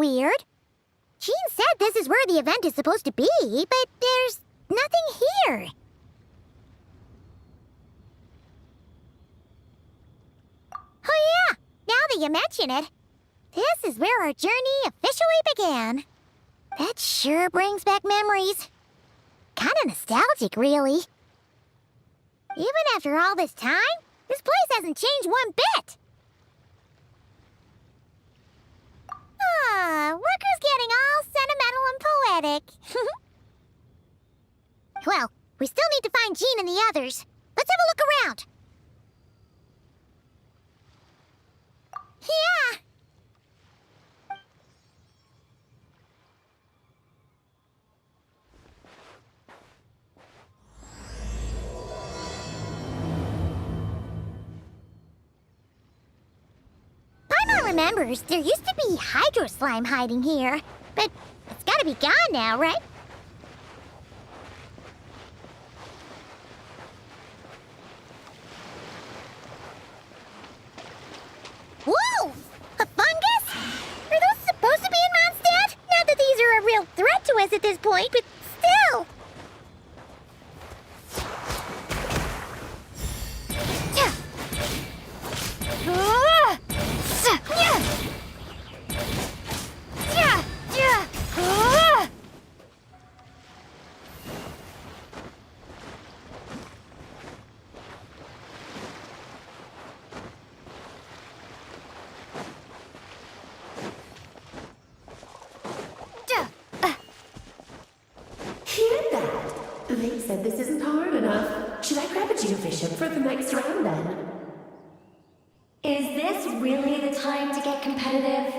weird. Jean said this is where the event is supposed to be, but there's nothing here. Oh yeah, now that you mention it, this is where our journey officially began. That sure brings back memories. Kinda nostalgic, really. Even after all this time, this place hasn't changed one bit. Looker's getting all sentimental and poetic. Well, we still need to find Jean and the others. Let's have a look around. Yeah. Paimon remembers there used to be hydro slime hiding here, but it's gotta be gone now, right? Whoa! A fungus? Are those supposed to be in Mondstadt? Not that these are a real threat to us at this point, but still! They said this isn't hard enough. Should I grab a geovision for the next round then? Is this really the time to get competitive?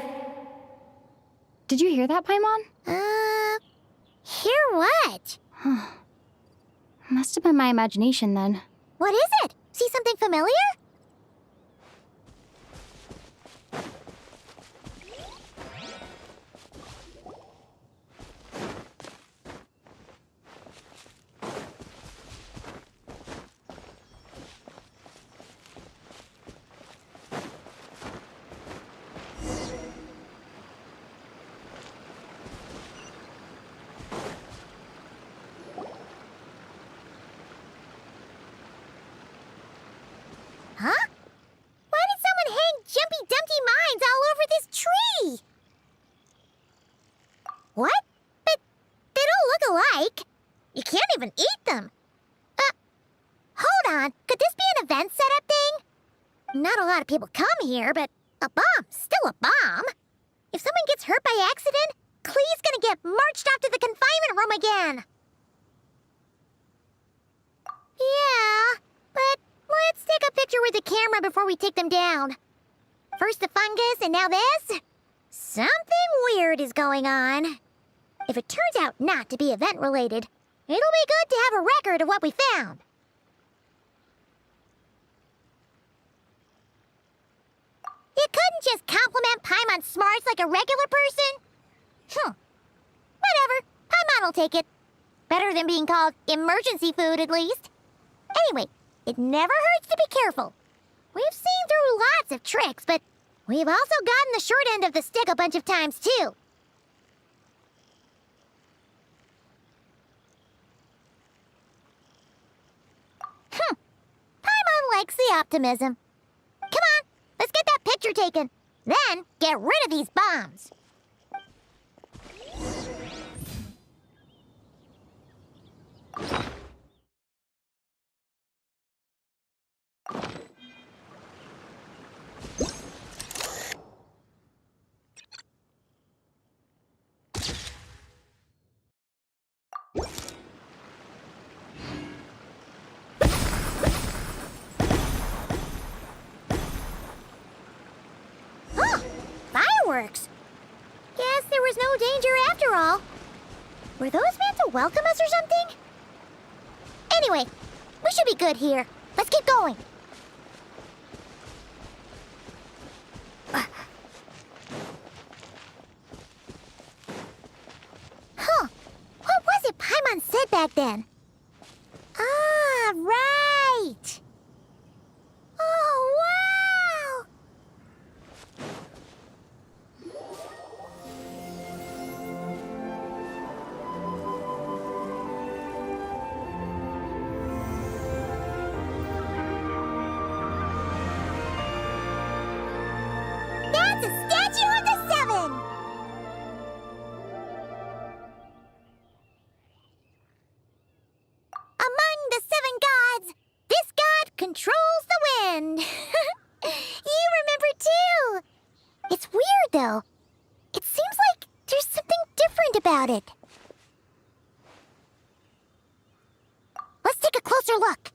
Did you hear that, Paimon? Hear what? Must have been my imagination then. What is it? See something familiar? Huh? Why did someone hang Jumpy Dumpty mines all over this tree? What? But they don't look alike. You can't even eat them. Hold on. Could this be an event setup thing? Not a lot of people come here, but a bomb's still a bomb. If someone gets hurt by accident, Clee's gonna get marched off to the confinement room again. Yeah, but let's take a picture with the camera before we take them down. First the fungus, and now this? Something weird is going on. If it turns out not to be event-related, it'll be good to have a record of what we found. You couldn't just compliment Paimon's smarts like a regular person? Whatever. Paimon will take it. Better than being called emergency food, at least. Anyway, it never hurts to be careful. We've seen through lots of tricks, but we've also gotten the short end of the stick a bunch of times, too. Paimon likes the optimism. Come on, let's get that picture taken. Then, get rid of these bombs. Fireworks! Guess there was no danger after all. Were those meant to welcome us or something? Anyway, we should be good here. Let's keep going. What was it Paimon said back then? Ah, right! Oh, wow! though. It seems like there's something different about it. Let's take a closer look.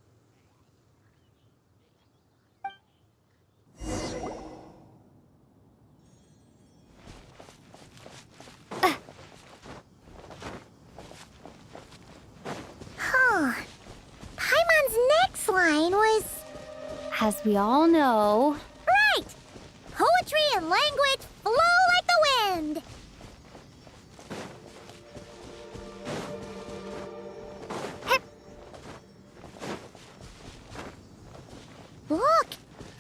Paimon's next line was... As we all know, Right! Poetry and language flow like the wind! Look!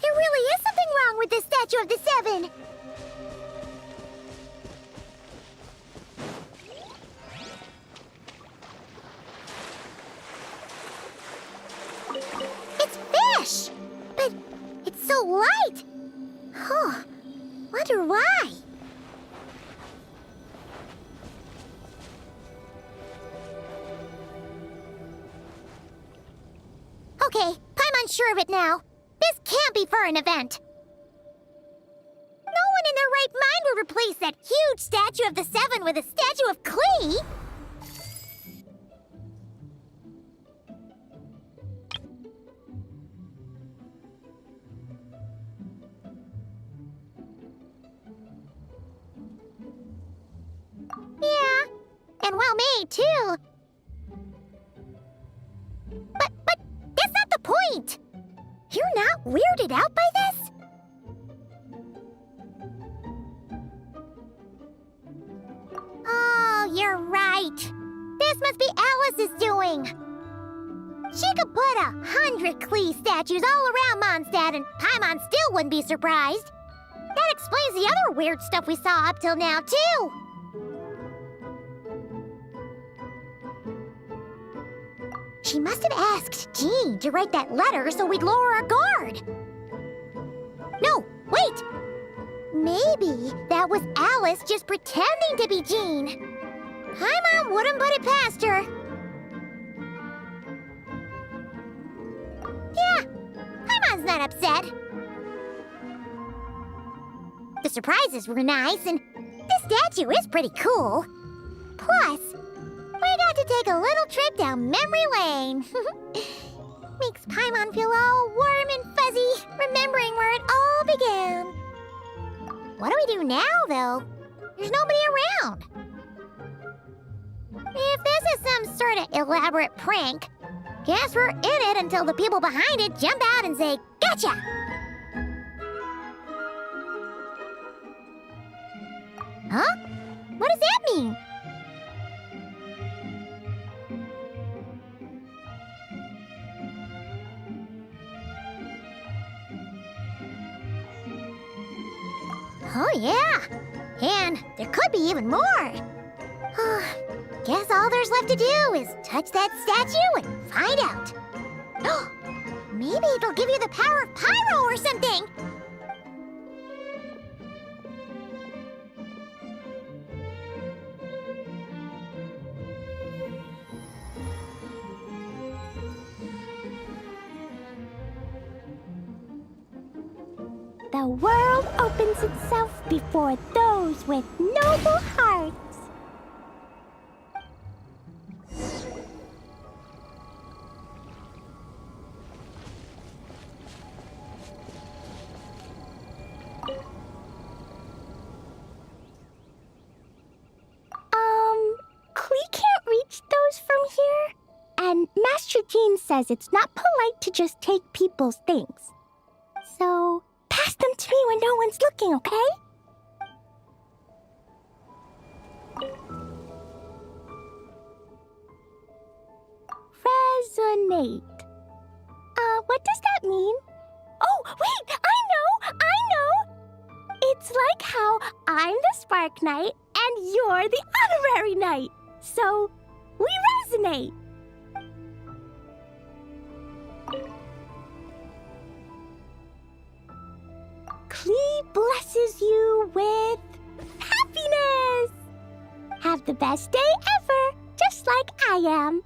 There really is something wrong with this statue of the Seven! It's fish! But it's so light! Huh. Wonder why? Okay, Paimon's sure of it now. This can't be for an event. No one in their right mind would replace that huge statue of the Seven with a statue of Klee! Yeah, and well made, too. But that's not the point! You're not weirded out by this? Oh, you're right. This must be Alice's doing. She could put 100 Klee statues all around Mondstadt and Paimon still wouldn't be surprised. That explains the other weird stuff we saw up till now, too. She must have asked Jean to write that letter so we'd lower our guard. No, wait! Maybe that was Alice just pretending to be Jean. Paimon wouldn't put it past her. Yeah, Paimon's not upset. The surprises were nice, and this statue is pretty cool. Plus, we got to take a little trip down memory lane. Makes Paimon feel all warm and fuzzy, remembering where it all began. What do we do now, though? There's nobody around. If this is some sort of elaborate prank, guess we're in it until the people behind it jump out and say, "Gotcha!" Huh? What does that mean? Oh, yeah. And there could be even more. Guess all there's left to do is touch that statue and find out. Maybe it'll give you the power of pyro or something. The world opens itself before those with noble hearts. Klee can't reach those from here. And Master Jean says it's not polite to just take people's things. So, pass them to me when no one's looking, okay? Resonate. What does that mean? Oh, wait! I know! It's like how I'm the Spark Knight and you're the Honorary Knight. So, we resonate. Klee blesses you with happiness. Have the best day ever, just like I am.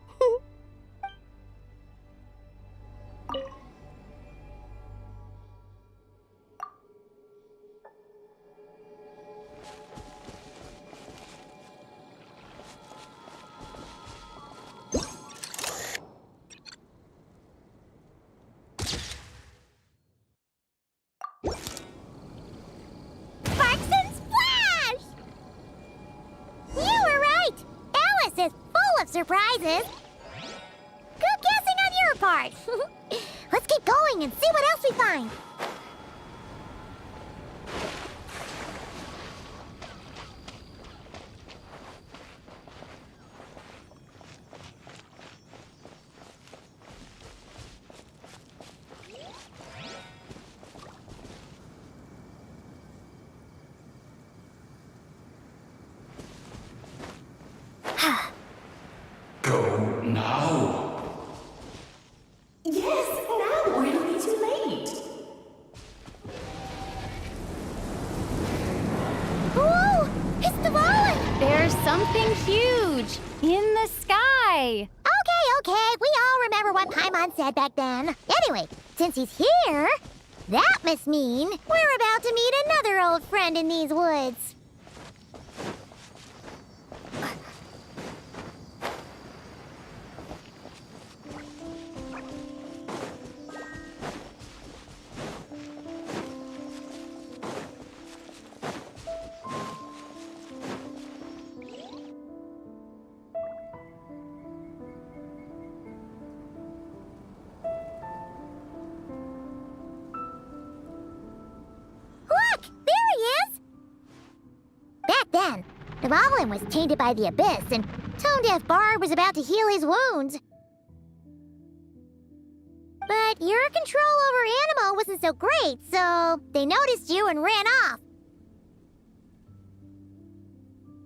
surprises. Good guessing on your part. Let's keep going and see what else we find. Go now. Yes, now, or it'll be too late. Whoa! It's the Wallen! There's something huge in the sky. Okay, we all remember what Paimon said back then. Anyway, since he's here, that must mean we're about to meet another old friend in these woods. Look! There he is! Back then, Dvalin was tainted by the Abyss, and Tone-Deaf Bard was about to heal his wounds. But your control over Animo wasn't so great, so they noticed you and ran off.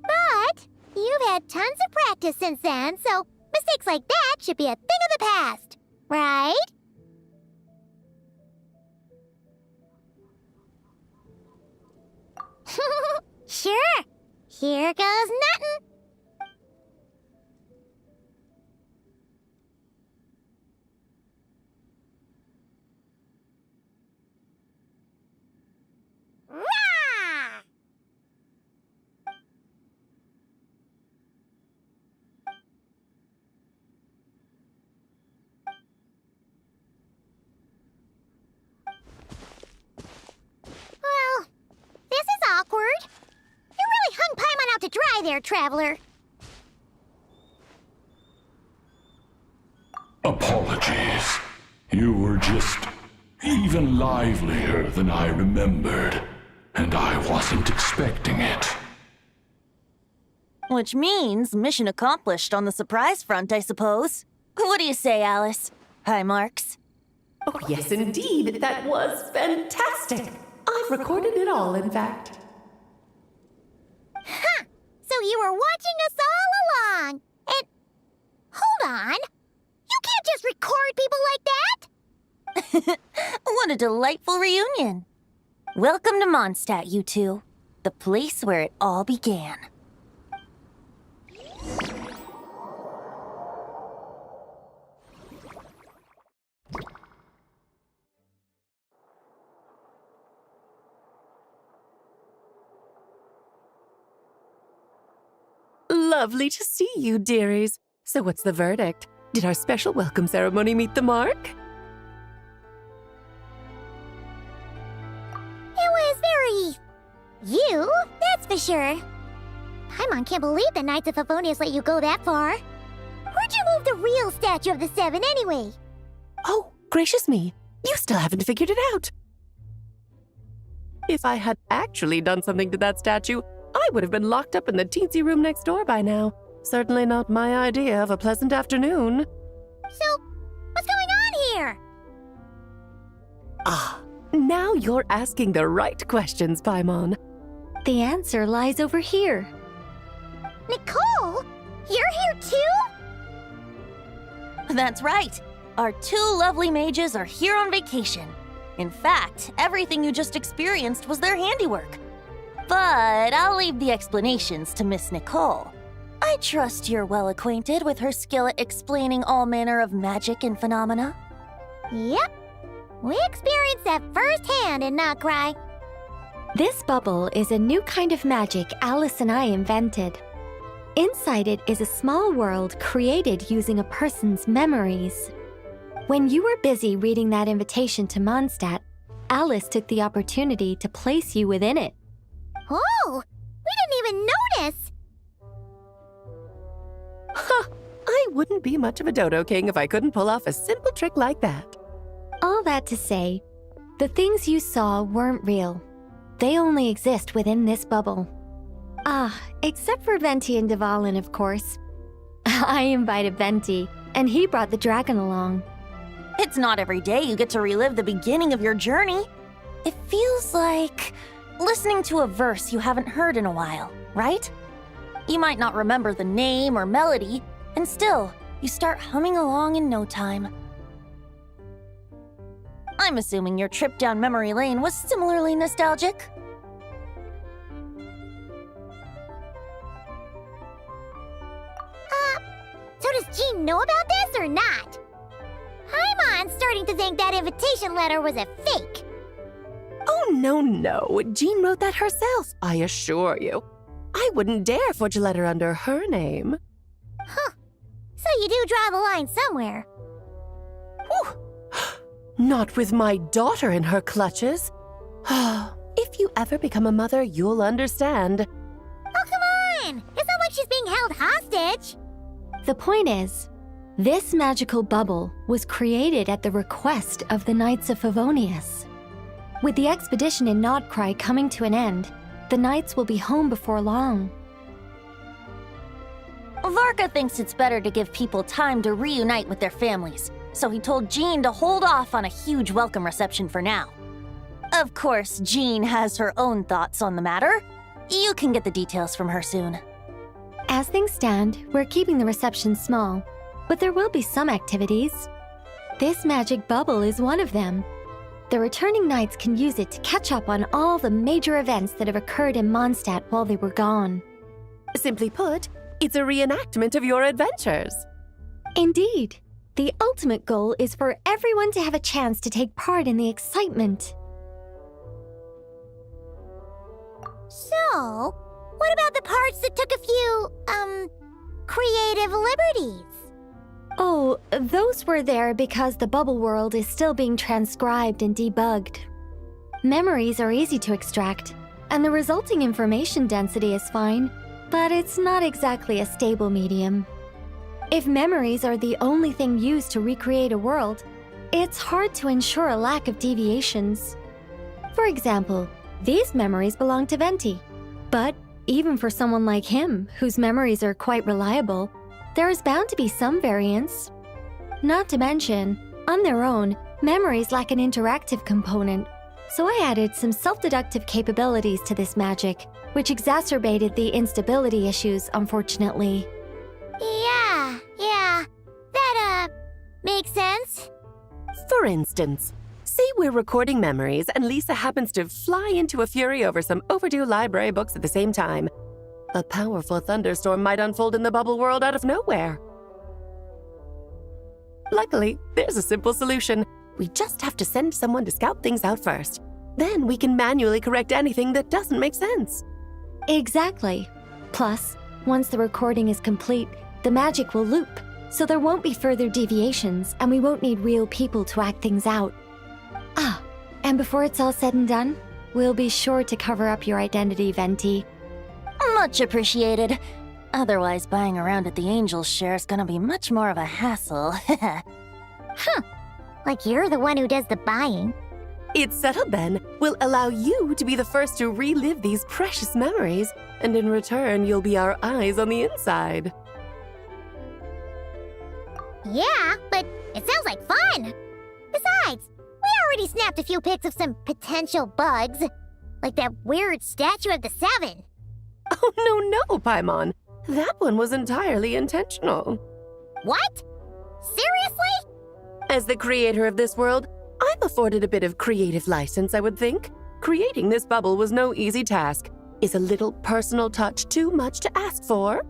But you've had tons of practice since then, so mistakes like that should be a thing of the past, right? Sure. Here goes nothing. Rah! Well, this is awkward. You really hung Paimon out to dry there, traveler. Apologies. You were just even livelier than I remembered, and I wasn't expecting it. Which means mission accomplished on the surprise front, I suppose. What do you say, Alice? Hi, Marks. Oh, yes, indeed. That was fantastic. I've recorded it all, in fact. Huh! So you were watching us all along. And hold on. You can't just record people like that. What a delightful reunion. Welcome to Mondstadt, you two. The place where it all began. Lovely to see you, dearies. So what's the verdict? Did our special welcome ceremony meet the mark? It was very... you, that's for sure. Paimon can't believe the Knights of Favonius let you go that far. Where'd you move the real statue of the Seven anyway? Oh, gracious me. You still haven't figured it out. If I had actually done something to that statue, I would have been locked up in the teensy room next door by now. Certainly not my idea of a pleasant afternoon. So, what's going on here? Ah, now you're asking the right questions, Paimon. The answer lies over here. Nicole? You're here too? That's right. Our two lovely mages are here on vacation. In fact, everything you just experienced was their handiwork. But I'll leave the explanations to Miss Nicole. I trust you're well acquainted with her skill at explaining all manner of magic and phenomena. Yep. We experienced that firsthand in Notcry. This bubble is a new kind of magic Alice and I invented. Inside it is a small world created using a person's memories. When you were busy reading that invitation to Mondstadt, Alice took the opportunity to place you within it. Oh, we didn't even notice. Huh, I wouldn't be much of a dodo king if I couldn't pull off a simple trick like that. All that to say, the things you saw weren't real. They only exist within this bubble. Except for Venti and Devalin, of course. I invited Venti, and he brought the dragon along. It's not every day you get to relive the beginning of your journey. It feels like listening to a verse you haven't heard in a while, right? You might not remember the name or melody, and still, you start humming along in no time. I'm assuming your trip down memory lane was similarly nostalgic. So does Jean know about this or not? Paimon's starting to think that invitation letter was a fake. Oh, no. Jean wrote that herself, I assure you. I wouldn't dare forge a letter under her name. Huh. So you do draw the line somewhere. Whew. Not with my daughter in her clutches. If you ever become a mother, you'll understand. Oh, come on! It's not like she's being held hostage. The point is, this magical bubble was created at the request of the Knights of Favonius. With the expedition in Nodcry coming to an end, the Knights will be home before long. Varka thinks it's better to give people time to reunite with their families, so he told Jean to hold off on a huge welcome reception for now. Of course, Jean has her own thoughts on the matter. You can get the details from her soon. As things stand, we're keeping the reception small, but there will be some activities. This magic bubble is one of them. The returning knights can use it to catch up on all the major events that have occurred in Mondstadt while they were gone. Simply put, it's a reenactment of your adventures. Indeed. The ultimate goal is for everyone to have a chance to take part in the excitement. So, what about the parts that took a few, creative liberties? Oh, those were there because the bubble world is still being transcribed and debugged. Memories are easy to extract, and the resulting information density is fine, but it's not exactly a stable medium. If memories are the only thing used to recreate a world, it's hard to ensure a lack of deviations. For example, these memories belong to Venti, but even for someone like him, whose memories are quite reliable, there is bound to be some variance. Not to mention, on their own, memories lack an interactive component, so I added some self-deductive capabilities to this magic, which exacerbated the instability issues, unfortunately. Yeah. That, makes sense. For instance, say we're recording memories and Lisa happens to fly into a fury over some overdue library books at the same time. A powerful thunderstorm might unfold in the bubble world out of nowhere. Luckily, there's a simple solution. We just have to send someone to scout things out first. Then we can manually correct anything that doesn't make sense. Exactly. Plus, once the recording is complete, the magic will loop, so there won't be further deviations, and we won't need real people to act things out. And before it's all said and done, we'll be sure to cover up your identity, Venti. Much appreciated. Otherwise, buying around at the Angels share is gonna be much more of a hassle. Like you're the one who does the buying. It's settled then. We'll allow you to be the first to relive these precious memories, and in return, you'll be our eyes on the inside. Yeah, but it sounds like fun. Besides, we already snapped a few pics of some potential bugs, like that weird statue of the Seven. Oh, no, Paimon. That one was entirely intentional. What? Seriously? As the creator of this world, I'm afforded a bit of creative license, I would think. Creating this bubble was no easy task. Is a little personal touch too much to ask for?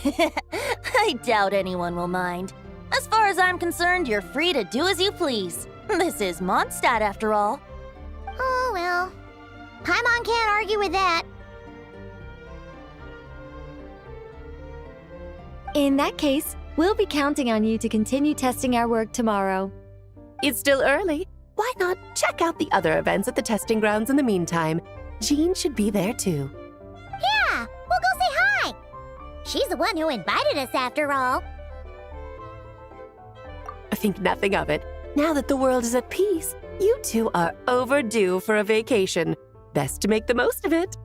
I doubt anyone will mind. As far as I'm concerned, you're free to do as you please. This is Mondstadt, after all. Oh, well. Paimon can't argue with that. In that case, we'll be counting on you to continue testing our work tomorrow. It's still early. Why not check out the other events at the testing grounds in the meantime? Jean should be there too. Yeah, we'll go say hi. She's the one who invited us after all. Think nothing of it. Now that the world is at peace, you two are overdue for a vacation. Best to make the most of it.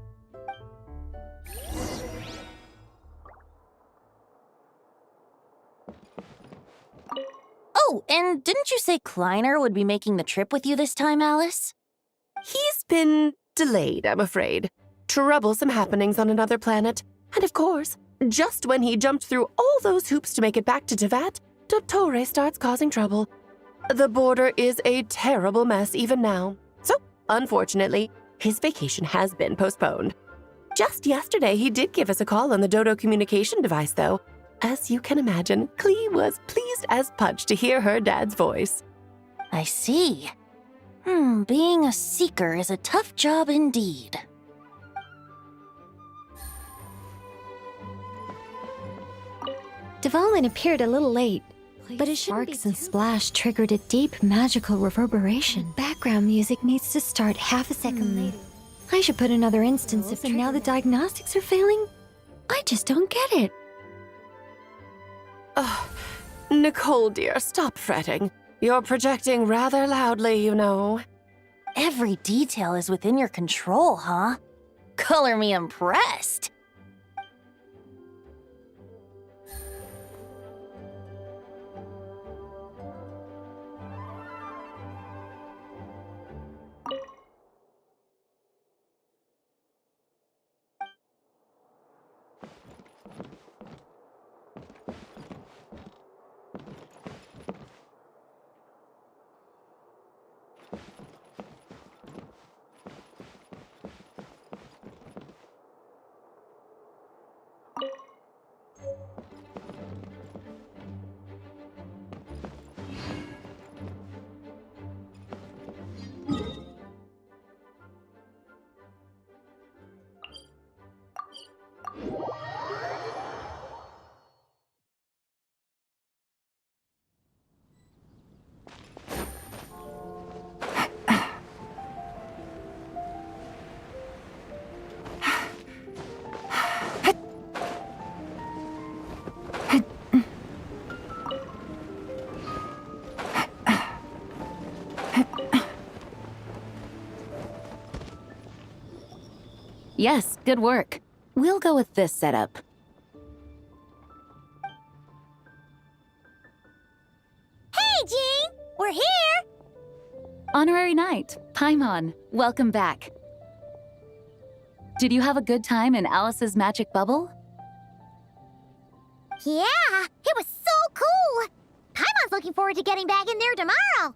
Oh, and didn't you say Kleiner would be making the trip with you this time, Alice? He's been delayed, I'm afraid. Troublesome happenings on another planet. And of course, just when he jumped through all those hoops to make it back to Tevat, Dottore starts causing trouble. The border is a terrible mess even now. So, unfortunately, his vacation has been postponed. Just yesterday, he did give us a call on the Dodo communication device, though. As you can imagine, Klee was pleased as punch to hear her dad's voice. I see. Being a seeker is a tough job indeed. Dvalin appeared a little late, but his sparks and splash triggered a deep magical reverberation. Background music needs to start half a second late. I should put another instance if now the diagnostics are failing. I just don't get it. Oh, Nicole, dear, stop fretting. You're projecting rather loudly, you know. Every detail is within your control, huh? Color me impressed. Yes, good work. We'll go with this setup. Hey, Jean! We're here! Honorary Knight, Paimon, welcome back. Did you have a good time in Alice's magic bubble? Yeah, it was so cool! Paimon's looking forward to getting back in there tomorrow!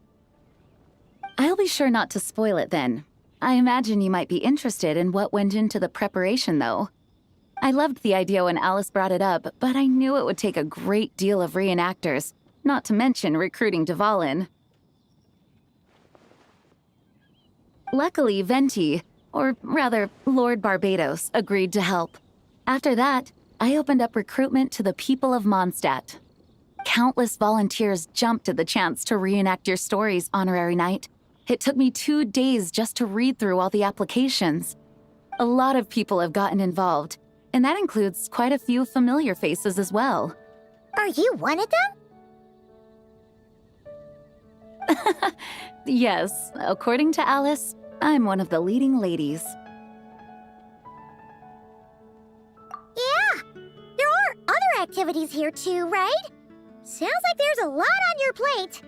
I'll be sure not to spoil it then. I imagine you might be interested in what went into the preparation, though. I loved the idea when Alice brought it up, but I knew it would take a great deal of reenactors, not to mention recruiting Dvalin. Luckily, Venti, or rather, Lord Barbados, agreed to help. After that, I opened up recruitment to the people of Mondstadt. Countless volunteers jumped at the chance to reenact your stories, Honorary Knight. It took me 2 days just to read through all the applications. A lot of people have gotten involved, and that includes quite a few familiar faces as well. Are you one of them? Yes, according to Alice, I'm one of the leading ladies. Yeah, there are other activities here too, right? Sounds like there's a lot on your plate.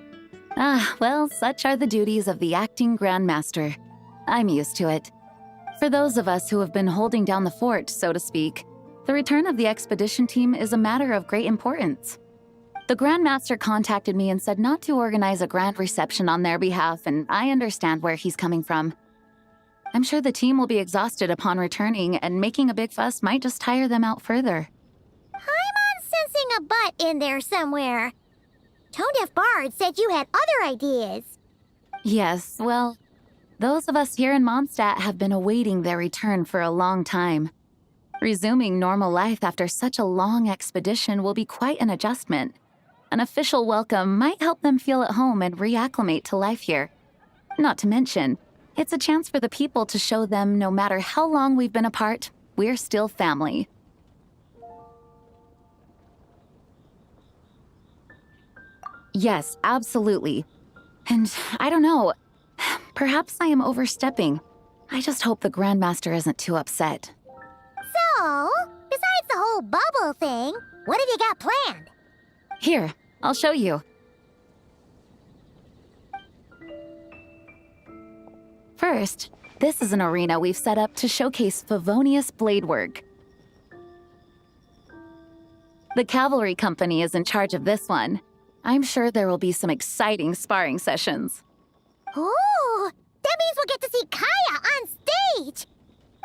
Well, such are the duties of the acting Grandmaster. I'm used to it. For those of us who have been holding down the fort, so to speak, the return of the expedition team is a matter of great importance. The Grandmaster contacted me and said not to organize a grand reception on their behalf, and I understand where he's coming from. I'm sure the team will be exhausted upon returning, and making a big fuss might just tire them out further. I'm sensing a butt in there somewhere. Tone-deaf Bard said you had other ideas. Yes, well, those of us here in Mondstadt have been awaiting their return for a long time. Resuming normal life after such a long expedition will be quite an adjustment. An official welcome might help them feel at home and reacclimate to life here. Not to mention, it's a chance for the people to show them no matter how long we've been apart, we're still family. Yes, absolutely. And I don't know, perhaps I am overstepping. I just hope the Grandmaster isn't too upset. So, besides the whole bubble thing, what have you got planned? Here, I'll show you. First, this is an arena we've set up to showcase Favonius blade work. The Cavalry Company is in charge of this one. I'm sure there will be some exciting sparring sessions. Ooh, that means we'll get to see Kaya on stage!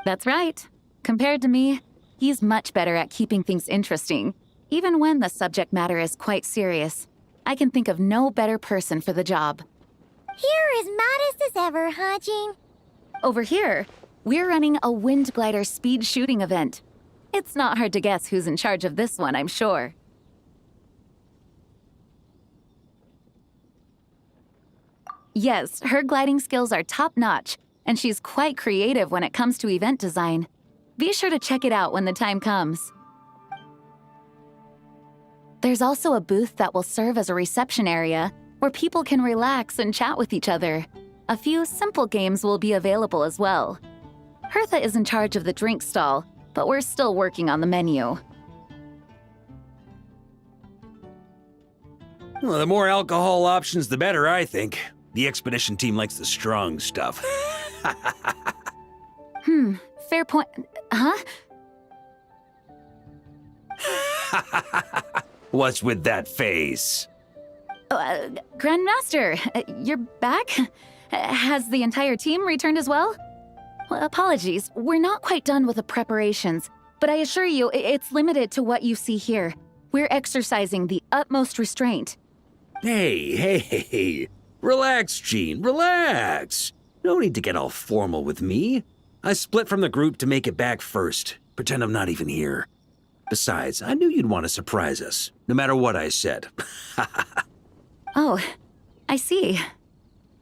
That's right. Compared to me, he's much better at keeping things interesting, even when the subject matter is quite serious. I can think of no better person for the job. You're as modest as ever, huh, Jean? Over here, we're running a wind glider speed shooting event. It's not hard to guess who's in charge of this one, I'm sure. Yes, her gliding skills are top-notch, and she's quite creative when it comes to event design. Be sure to check it out when the time comes. There's also a booth that will serve as a reception area where people can relax and chat with each other. A few simple games will be available as well. Hertha is in charge of the drink stall, but we're still working on the menu. Well, the more alcohol options, the better, I think. The expedition team likes the strong stuff. Fair point. Huh? What's with that face? Grandmaster, you're back? Has the entire team returned as well? Well, apologies, we're not quite done with the preparations, but I assure you, it's limited to what you see here. We're exercising the utmost restraint. Hey. Relax, Jean, relax. No need to get all formal with me. I split from the group to make it back first. Pretend I'm not even here. Besides, I knew you'd want to surprise us, no matter what I said. Oh, I see.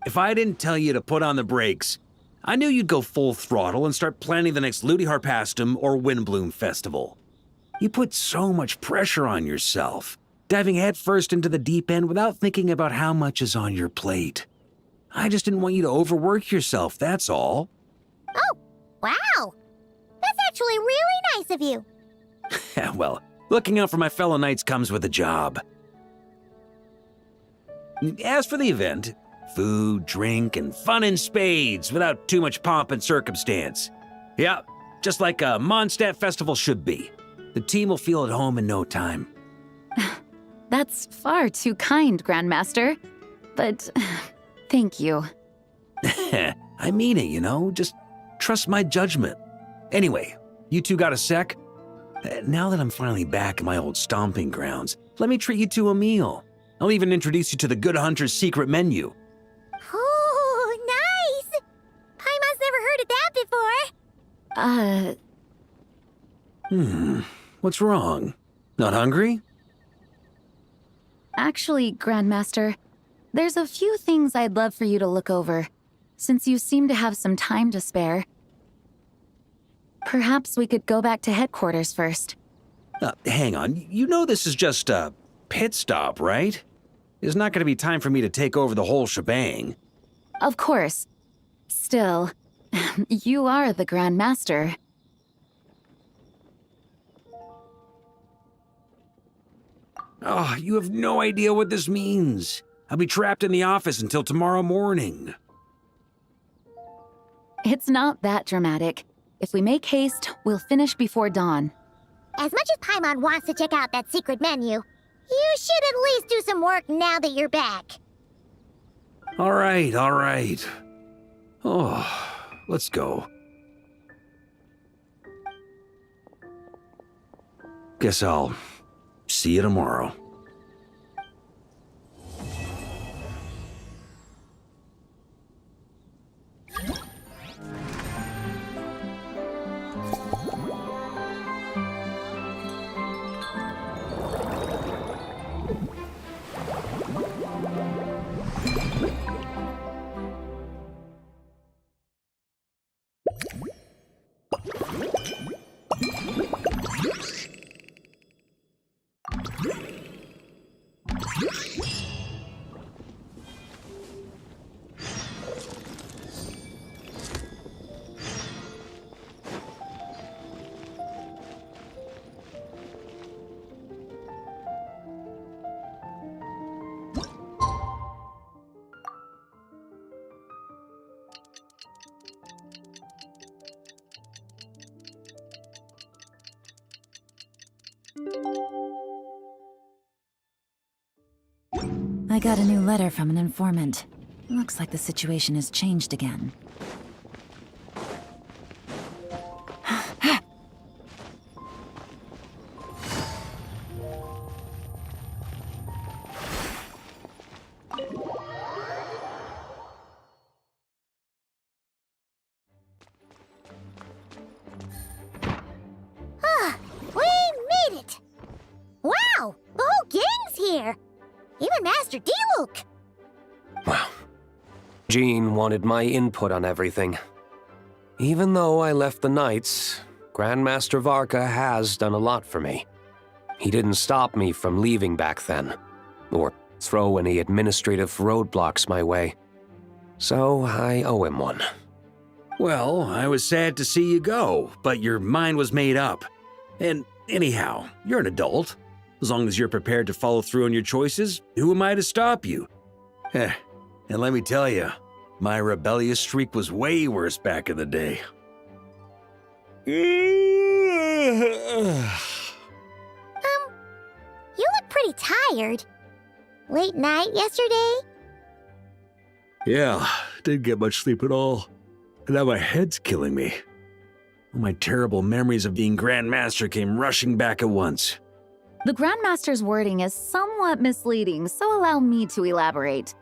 If I didn't tell you to put on the brakes, I knew you'd go full throttle and start planning the next Ludi Harpastum or Windbloom Festival. You put so much pressure on yourself, diving headfirst into the deep end without thinking about how much is on your plate. I just didn't want you to overwork yourself, that's all. Oh, wow! That's actually really nice of you. Well, looking out for my fellow knights comes with a job. As for the event, food, drink, and fun in spades without too much pomp and circumstance. Yeah, just like a Mondstadt festival should be. The team will feel at home in no time. That's far too kind, Grandmaster. But thank you. I mean it, you know, just trust my judgment. Anyway, you two got a sec? Now that I'm finally back in my old stomping grounds, let me treat you to a meal. I'll even introduce you to the Good Hunter's secret menu. Ooh, nice! Paimon's never heard of that before. What's wrong? Not hungry? Actually, Grandmaster, there's a few things I'd love for you to look over, since you seem to have some time to spare. Perhaps we could go back to headquarters first. Hang on, you know this is just a pit stop, right? There's not going to be time for me to take over the whole shebang. Of course. Still, you are the Grandmaster. Oh, you have no idea what this means. I'll be trapped in the office until tomorrow morning. It's not that dramatic. If we make haste, we'll finish before dawn. As much as Paimon wants to check out that secret menu, you should at least do some work now that you're back. All right. Oh, let's go. Guess I'll see you tomorrow. got a new letter from an informant. Looks like the situation has changed again. We made it! Wow! The whole gang's here! Even Master D-Luke! Well, Jean wanted my input on everything. Even though I left the Knights, Grandmaster Varka has done a lot for me. He didn't stop me from leaving back then, or throw any administrative roadblocks my way. So I owe him one. Well, I was sad to see you go, but your mind was made up. And anyhow, you're an adult. As long as you're prepared to follow through on your choices, who am I to stop you? And let me tell you, my rebellious streak was way worse back in the day. You look pretty tired. Late night yesterday? Yeah, didn't get much sleep at all. And now my head's killing me. All my terrible memories of being Grand Master came rushing back at once. The Grandmaster's wording is somewhat misleading, so allow me to elaborate.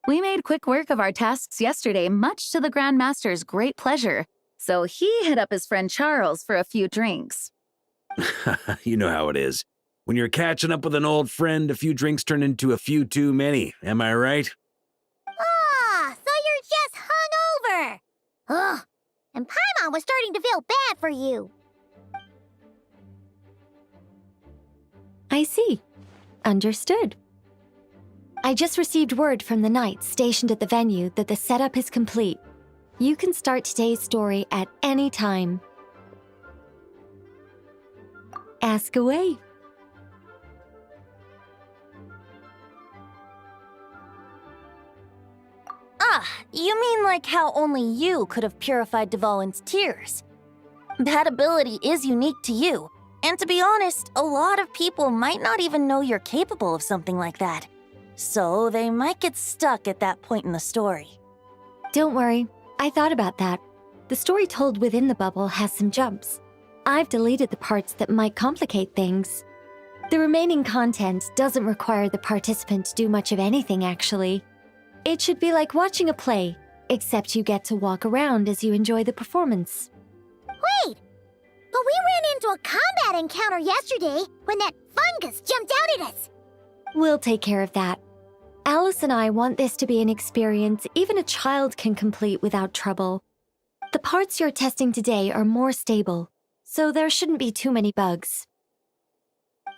We made quick work of our tasks yesterday, much to the Grandmaster's great pleasure, so he hit up his friend Charles for a few drinks. You know how it is. When you're catching up with an old friend, a few drinks turn into a few too many, am I right? Ah, so you're just hungover! Ugh, and Paimon was starting to feel bad for you. I see. Understood. I just received word from the Knights stationed at the venue that the setup is complete. You can start today's story at any time. Ask away. Ah, you mean like how only you could have purified Dvalin's tears? That ability is unique to you, and to be honest, a lot of people might not even know you're capable of something like that. So they might get stuck at that point in the story. Don't worry, I thought about that. The story told within the bubble has some jumps. I've deleted the parts that might complicate things. The remaining content doesn't require the participant to do much of anything, actually. It should be like watching a play, except you get to walk around as you enjoy the performance. Wait! But we ran into a combat encounter yesterday when that fungus jumped out at us! We'll take care of that. Alice and I want this to be an experience even a child can complete without trouble. The parts you're testing today are more stable, so there shouldn't be too many bugs.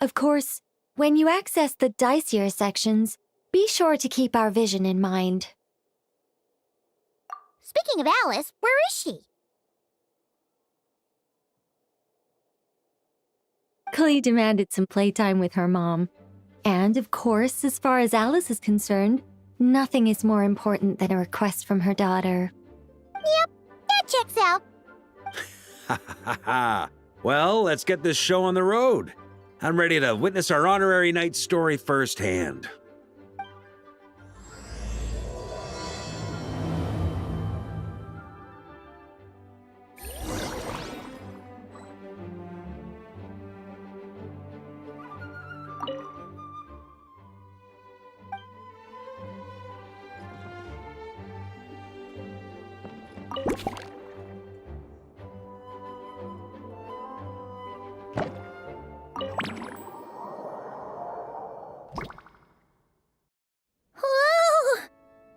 Of course, when you access the dicier sections, be sure to keep our vision in mind. Speaking of Alice, where is she? Clee demanded some playtime with her mom. And, of course, as far as Alice is concerned, nothing is more important than a request from her daughter. Yep, that checks out. Ha ha ha! Well, let's get this show on the road. I'm ready to witness our honorary knight story firsthand. Whoa!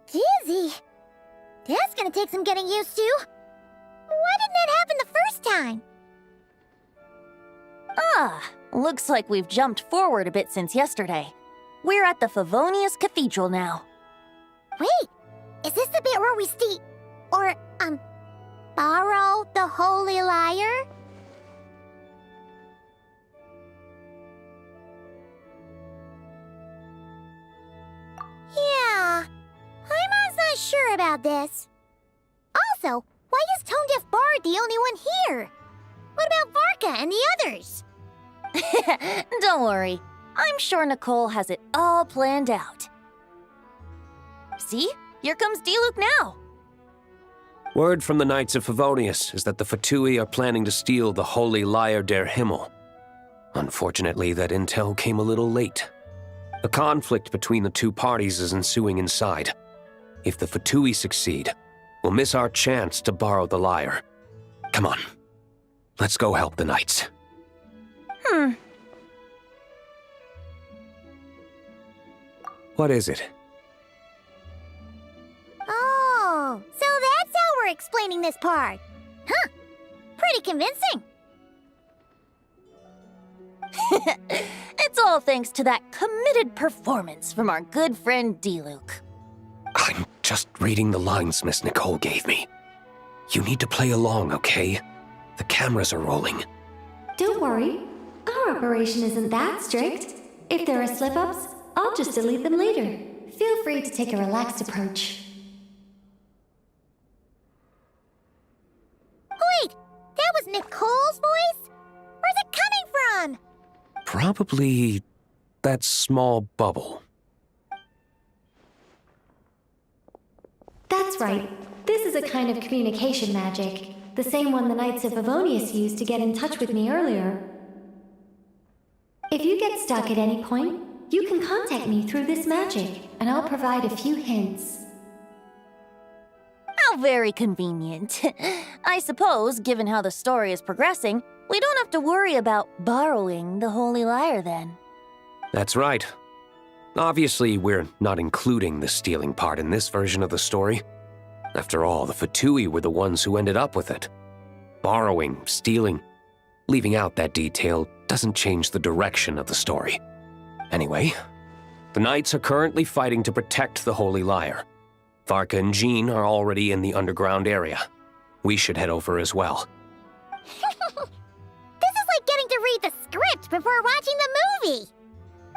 Dizzy. That's gonna take some getting used to. Why didn't that happen the first time? Ah, looks like we've jumped forward a bit since yesterday. We're at the Favonius Cathedral now. Wait, is this the bit where we borrow the Holy Lyre? Yeah, I'm not sure about this. Also, why is Tone Deaf Bard the only one here? What about Varka and the others? Don't worry. I'm sure Nicole has it all planned out. See? Here comes Diluc now. Word from the Knights of Favonius is that the Fatui are planning to steal the Holy Lyre der Himmel. Unfortunately, that intel came a little late. A conflict between the two parties is ensuing inside. If the Fatui succeed, we'll miss our chance to borrow the lyre. Come on, let's go help the Knights. What is it? Oh, so that's how we're explaining this part. Huh. Pretty convincing. It's all thanks to that committed performance from our good friend Diluc. I'm just reading the lines Miss Nicole gave me. You need to play along, okay? The cameras are rolling. Don't worry. Our operation isn't that strict. If there are slip-ups, I'll just delete them later. Feel free to take a relaxed approach. Wait, that was Nicole's voice? Where's it coming from? Probably that small bubble. That's right. This is a kind of communication magic. The same one the Knights of Favonius used to get in touch with me earlier. If you get stuck at any point, you can contact me through this magic, and I'll provide a few hints. How very convenient. I suppose, given how the story is progressing, we don't have to worry about borrowing the Holy Lyre then. That's right. Obviously, we're not including the stealing part in this version of the story. After all, the Fatui were the ones who ended up with it. Borrowing, stealing, leaving out that detail doesn't change the direction of the story. Anyway, the Knights are currently fighting to protect the Holy Lyre. Varka and Jean are already in the underground area. We should head over as well. This is like getting to read the script before watching the movie.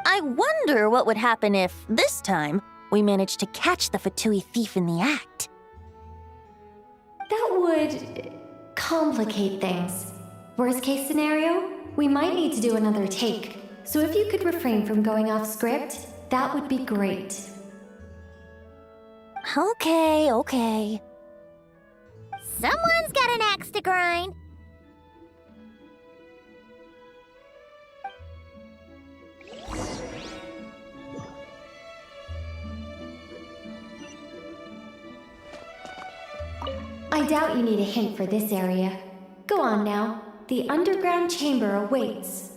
I wonder what would happen if, this time, we managed to catch the Fatui thief in the act. That would complicate things. Worst case scenario, we might need to do another take. So if you could refrain from going off script, that would be great. Okay. Someone's got an axe to grind. I doubt you need a hint for this area. Go on now. The underground chamber awaits.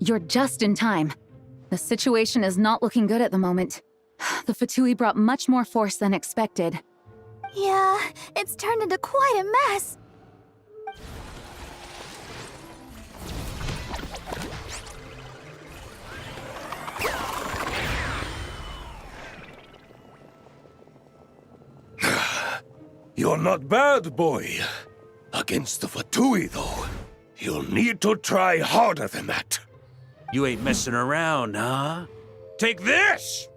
You're just in time. The situation is not looking good at the moment. The Fatui brought much more force than expected. Yeah, it's turned into quite a mess. You're not bad, boy. Against the Fatui, though, you'll need to try harder than that. You ain't messing around, huh? Take this!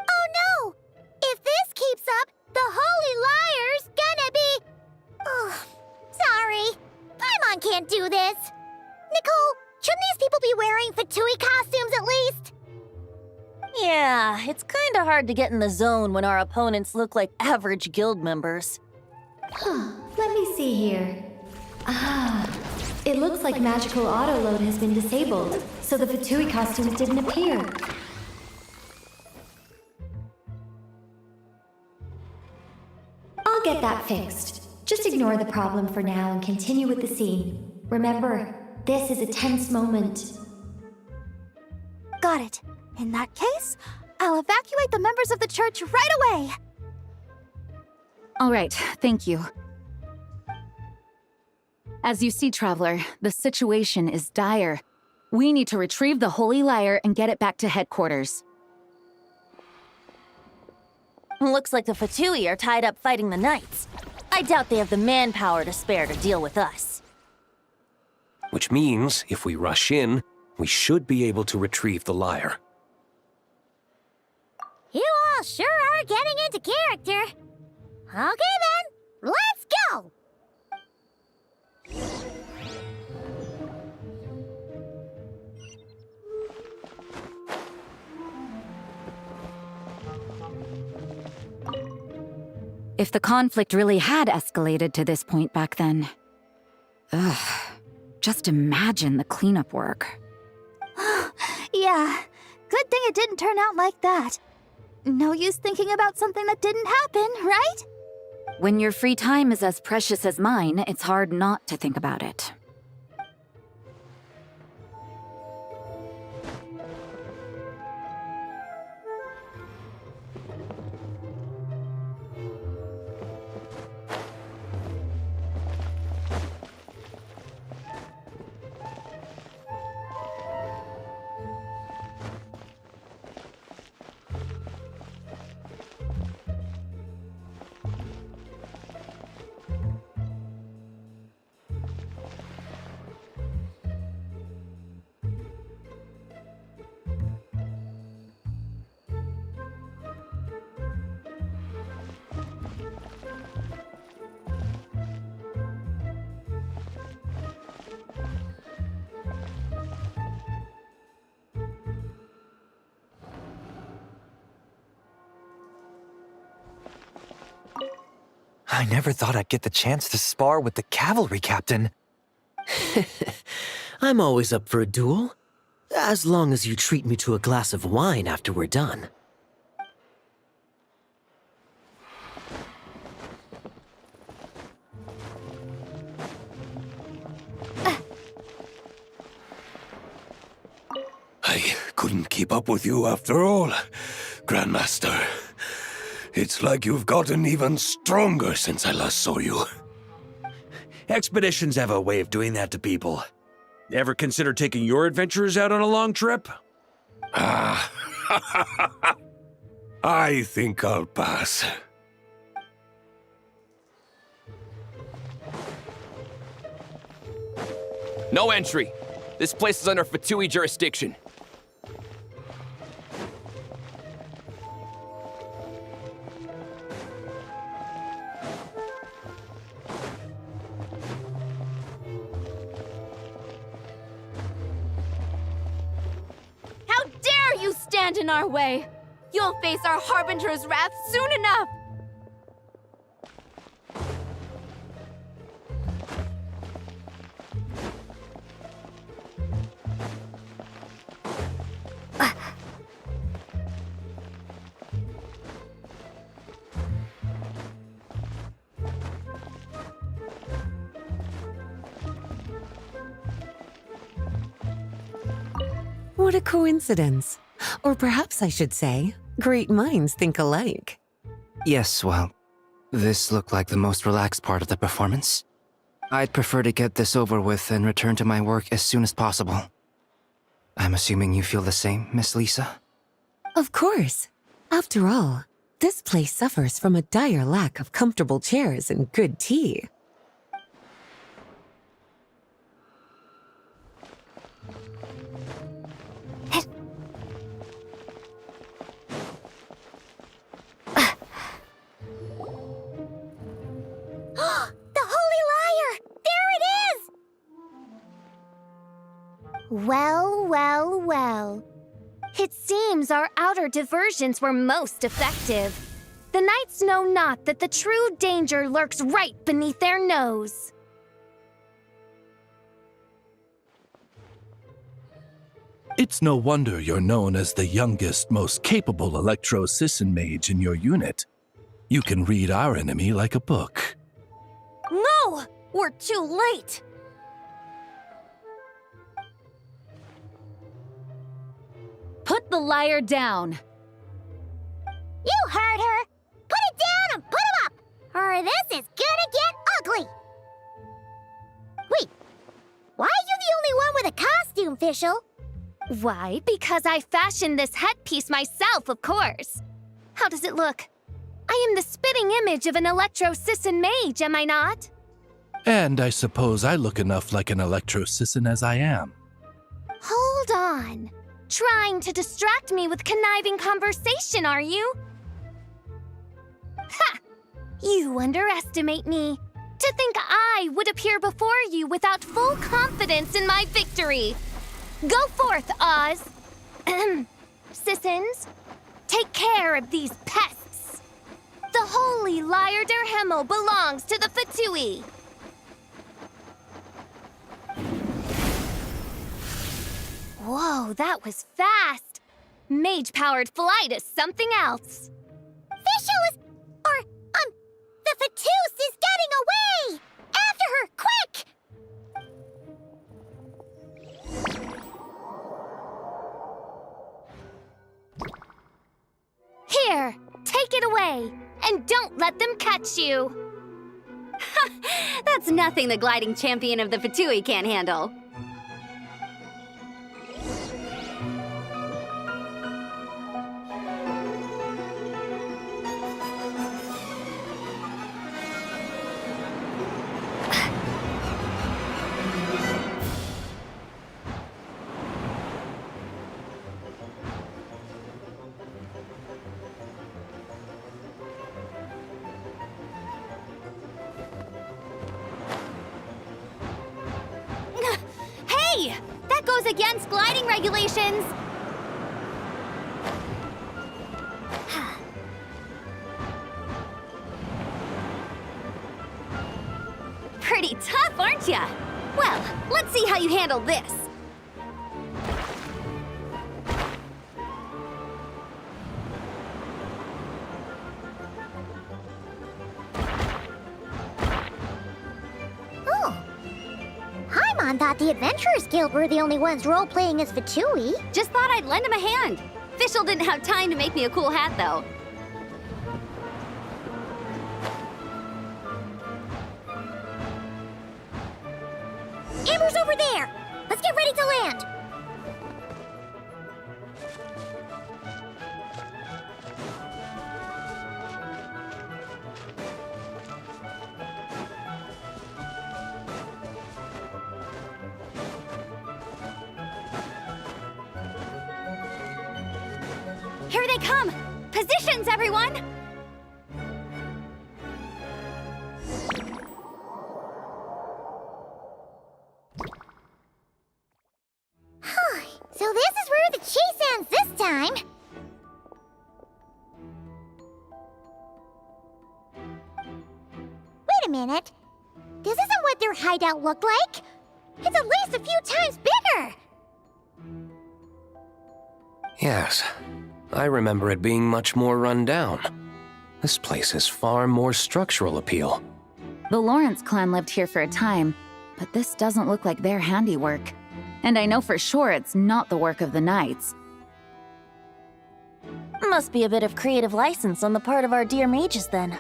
Oh no! If this keeps up, the Holy Lyre's gonna be... Oh, sorry. Paimon can't do this. Nicole, shouldn't these people be wearing Fatui costumes at least? Yeah, it's kinda hard to get in the zone when our opponents look like average guild members. Let me see here. It looks like magical autoload has been disabled, so the Fatui costumes didn't appear. I'll get that fixed. Just ignore the problem for now and continue with the scene. Remember, this is a tense moment. Got it. In that case, I'll evacuate the members of the church right away. All right, thank you. As you see, Traveler, the situation is dire. We need to retrieve the Holy Lyre and get it back to headquarters. Looks like the Fatui are tied up fighting the Knights. I doubt they have the manpower to spare to deal with us. Which means, if we rush in, we should be able to retrieve the lyre. You all sure are getting into character. Okay then, let's go! If the conflict really had escalated to this point back then. Ugh. Just imagine the cleanup work. Yeah, good thing it didn't turn out like that. No use thinking about something that didn't happen, right? When your free time is as precious as mine, it's hard not to think about it. I never thought I'd get the chance to spar with the cavalry captain. I'm always up for a duel, as long as you treat me to a glass of wine after we're done. I couldn't keep up with you after all, Grandmaster. It's like you've gotten even stronger since I last saw you. Expeditions have a way of doing that to people. Ever consider taking your adventurers out on a long trip? Ah, I think I'll pass. No entry. This place is under Fatui jurisdiction. How dare you stand in our way! You'll face our Harbinger's wrath soon enough! What a coincidence. Or perhaps I should say, great minds think alike. Yes, well, this looked like the most relaxed part of the performance. I'd prefer to get this over with and return to my work as soon as possible. I'm assuming you feel the same, Miss Lisa? Of course. After all, this place suffers from a dire lack of comfortable chairs and good tea. The Holy Lyre! There it is! Well, well, well. It seems our outer diversions were most effective. The knights know not that the true danger lurks right beneath their nose. It's no wonder you're known as the youngest, most capable electro-Sisson mage in your unit. You can read our enemy like a book. No! We're too late! Put the lyre down! You heard her! Put it down and put him up! Or this is gonna get ugly! Wait, why are you the only one with a costume, Fischl? Why? Because I fashioned this headpiece myself, of course. How does it look? I am the spitting image of an electro-Sisson mage, am I not? And I suppose I look enough like an electro-Sisson as I am. Hold on! Trying to distract me with conniving conversation, are you? Ha! You underestimate me. To think I would appear before you without full confidence in my victory. Go forth, Oz. Sissons, take care of these pests. The holy Lyre der Himmel belongs to the Fatui. Whoa, that was fast. Mage-powered flight is something else. The Fatus is getting away! After her, quick! Here, take it away, and don't let them catch you. That's nothing the gliding champion of the Fatui can't handle. Hey! That goes against gliding regulations! Pretty tough, aren't ya? Well, let's see how you handle this. Paimon thought the Adventurers Guild were the only ones role-playing as Fatui. Just thought I'd lend him a hand. Fischl didn't have time to make me a cool hat, though. Amber's over there! Let's get ready to land! Here they come! Positions, everyone! So this is where the chase ends this time. Wait a minute. This isn't what their hideout looked like. It's at least a few times bigger. Yes, I remember it being much more run down. This place has far more structural appeal. The Lawrence clan lived here for a time, but this doesn't look like their handiwork. And I know for sure it's not the work of the Knights. Must be a bit of creative license on the part of our dear mages, then.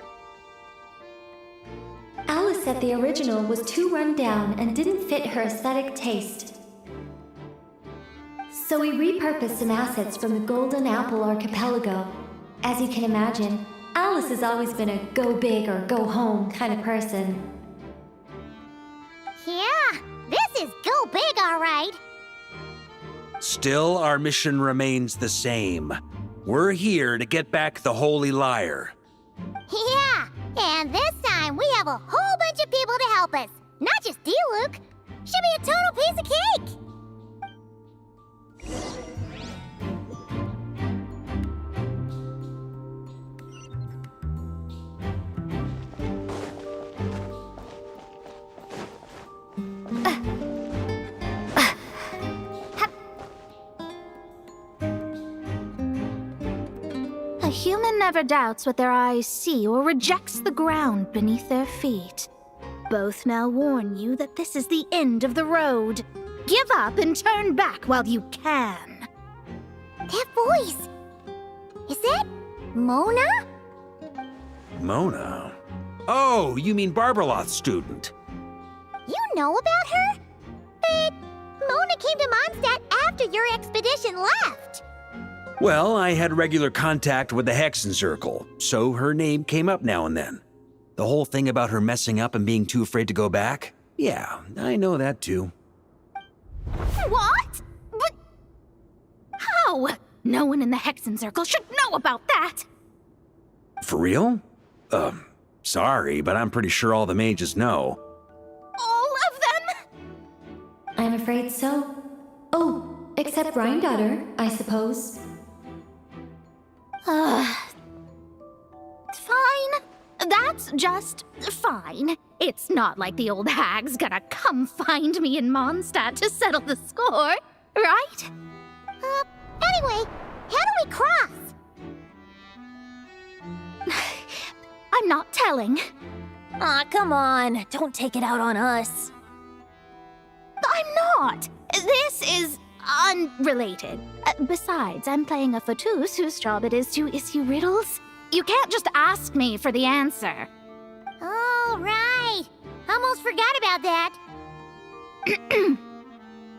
Alice said the original was too run down and didn't fit her aesthetic taste. So we repurposed some assets from the Golden Apple Archipelago. As you can imagine, Alice has always been a go big or go home kind of person. Yeah, this is go big, all right. Still, our mission remains the same. We're here to get back the Holy Lyre. Yeah, and this time we have a whole bunch of people to help us. Not just you, Luke. Should be a total piece of cake. A human never doubts what their eyes see or rejects the ground beneath their feet. Both now warn you that this is the end of the road. Give up and turn back while you can. That voice. Is that Mona? Mona? Oh, you mean Barbarloth's student. You know about her? But Mona came to Mondstadt after your expedition left. Well, I had regular contact with the Hexen Circle, so her name came up now and then. The whole thing about her messing up and being too afraid to go back? Yeah, I know that too. What? But No! No one in the Hexen Circle should know about that! For real? Sorry, but I'm pretty sure all the mages know. All of them? I'm afraid so. Oh, except Granddaughter, I suppose. Fine. That's just fine. It's not like the old hag's gonna come find me in Mondstadt to settle the score, right? Anyway, how do we cross? I'm not telling. Aw, come on. Don't take it out on us. I'm not. This is unrelated. Besides, I'm playing a fatus whose job it is to issue riddles. You can't just ask me for the answer. Oh, right. Almost forgot about that.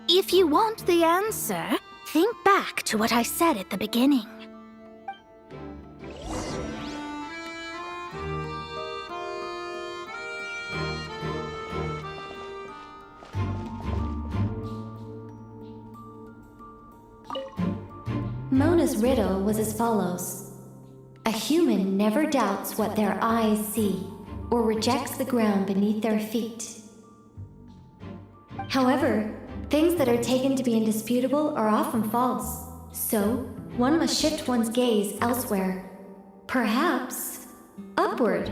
If you want the answer, think back to what I said at the beginning. Mona's riddle was as follows. A human never doubts what their eyes see, or rejects the ground beneath their feet. However, things that are taken to be indisputable are often false, so one must shift one's gaze elsewhere. Perhaps upward.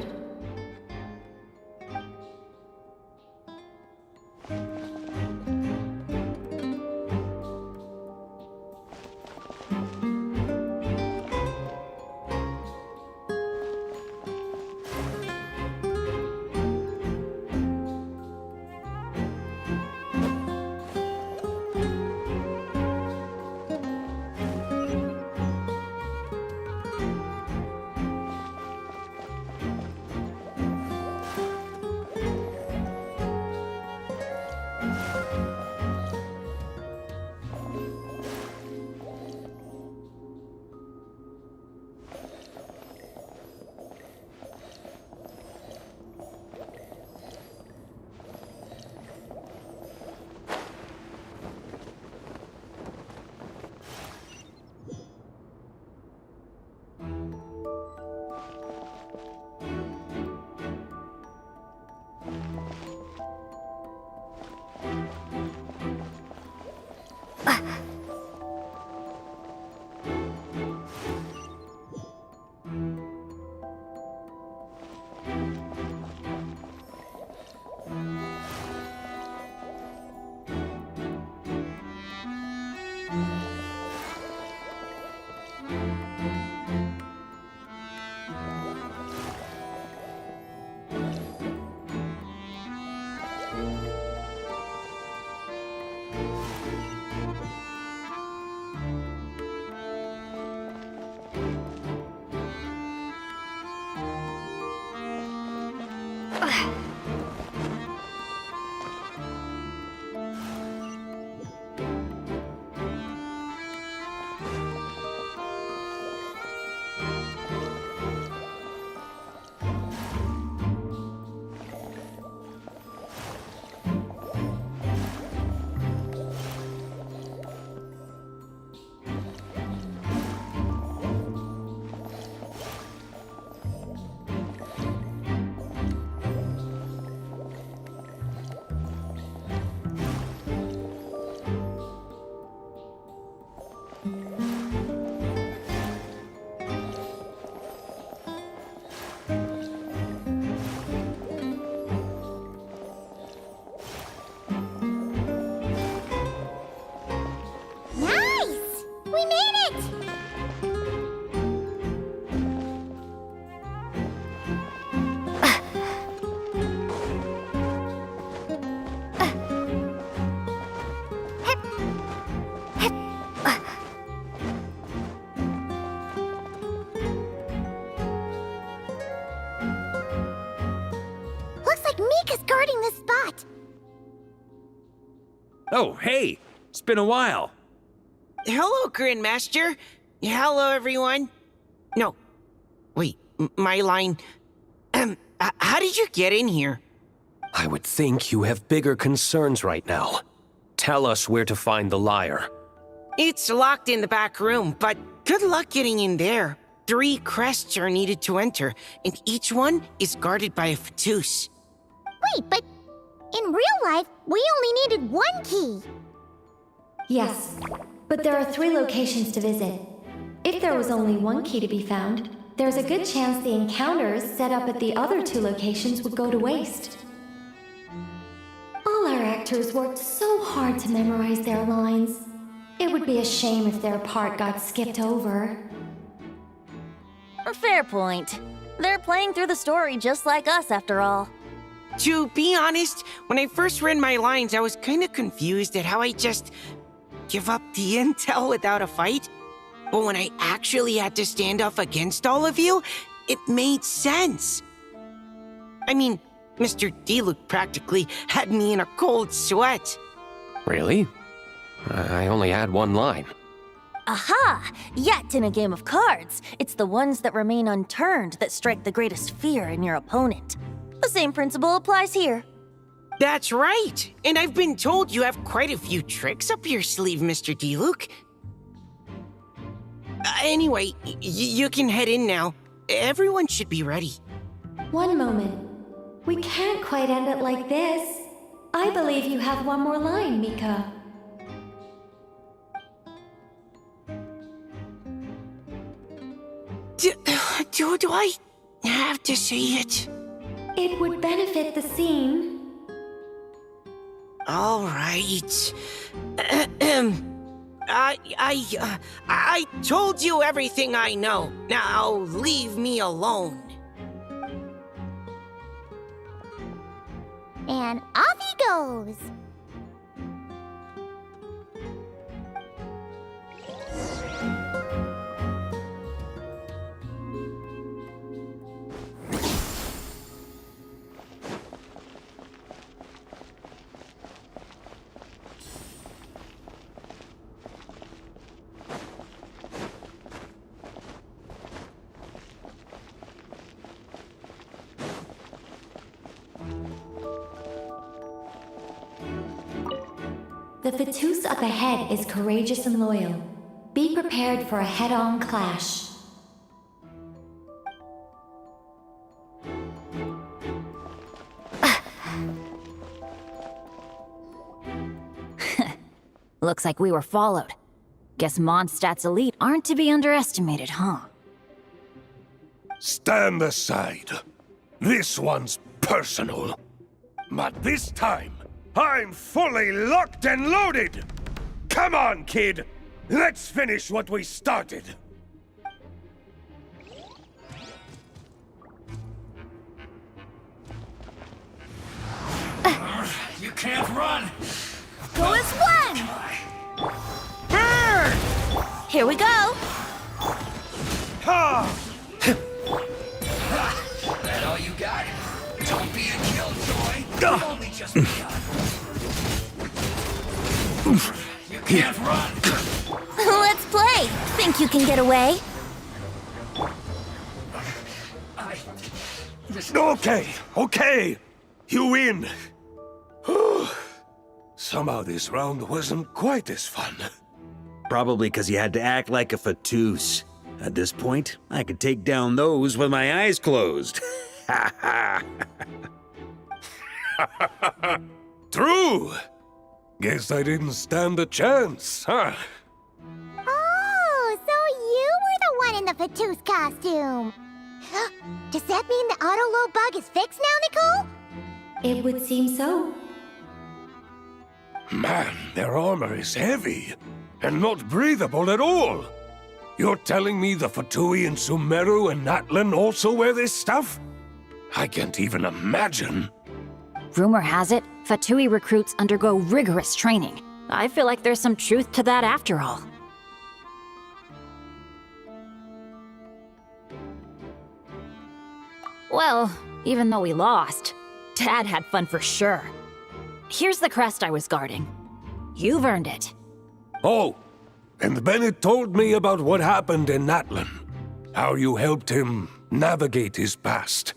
guarding this spot. Oh, hey! It's been a while. Hello, Grandmaster. Hello, everyone. No. Wait, my line. How did you get in here? I would think you have bigger concerns right now. Tell us where to find the liar. It's locked in the back room, but good luck getting in there. 3 crests are needed to enter, and each one is guarded by a Fatous. Wait, but in real life, we only needed 1 key. Yes, but there are 3 locations to visit. If there was only 1 key to be found, there's a good chance the encounters set up at the other 2 locations would go to waste. All our actors worked so hard to memorize their lines. It would be a shame if their part got skipped over. Fair point. They're playing through the story just like us, after all. To be honest, when I first read my lines, I was kind of confused at how I just give up the intel without a fight. But when I actually had to stand up against all of you, it made sense. I mean, Mr. Diluc practically had me in a cold sweat. Really? I only had 1 line. Aha! Yet in a game of cards, it's the ones that remain unturned that strike the greatest fear in your opponent. The same principle applies here. That's right! And I've been told you have quite a few tricks up your sleeve, Mr. Diluc. Anyway, you can head in now. Everyone should be ready. One moment. We can't quite end it like this. I believe you have 1 more line, Mika. Do I have to say it? It would benefit the scene. All right. I told you everything I know. Now leave me alone. And off he goes. The Fatous up ahead is courageous and loyal. Be prepared for a head-on clash. Looks like we were followed. Guess Mondstadt's elite aren't to be underestimated, huh? Stand aside. This one's personal. But this time, I'm fully locked and loaded! Come on, kid! Let's finish what we started! You can't run! Go as one! Burn! Here we go! Ha! That all you got? Don't be a killjoy! You've only just begun. You can't run! Let's play! Think you can get away? Okay. You win. Somehow this round wasn't quite as fun. Probably because you had to act like a Fatous. At this point, I could take down those with my eyes closed. Ha ha! True. Guess I didn't stand a chance, huh? Oh, so you were the one in the Fatous costume. Does that mean the auto-load bug is fixed now, Nicole? It would seem so. Man, their armor is heavy and not breathable at all. You're telling me the Fatui in Sumeru and Natlan also wear this stuff? I can't even imagine. Rumor has it, Fatui recruits undergo rigorous training. I feel like there's some truth to that after all. Well, even though we lost, Dad had fun for sure. Here's the crest I was guarding. You've earned it. Oh, and Bennett told me about what happened in Natlan. How you helped him navigate his past.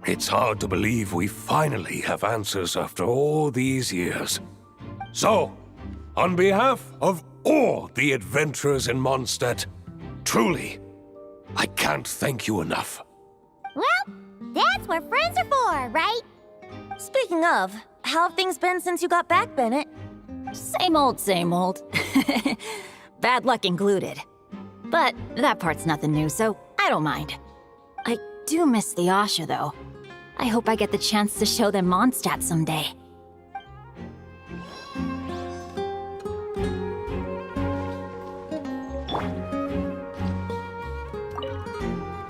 It's hard to believe we finally have answers after all these years. So, on behalf of or the adventurers in Mondstadt. Truly, I can't thank you enough. Well, that's what friends are for, right? Speaking of, how have things been since you got back, Bennett? Same old, same old. Bad luck included. But that part's nothing new, so I don't mind. I do miss the Asha, though. I hope I get the chance to show them Mondstadt someday.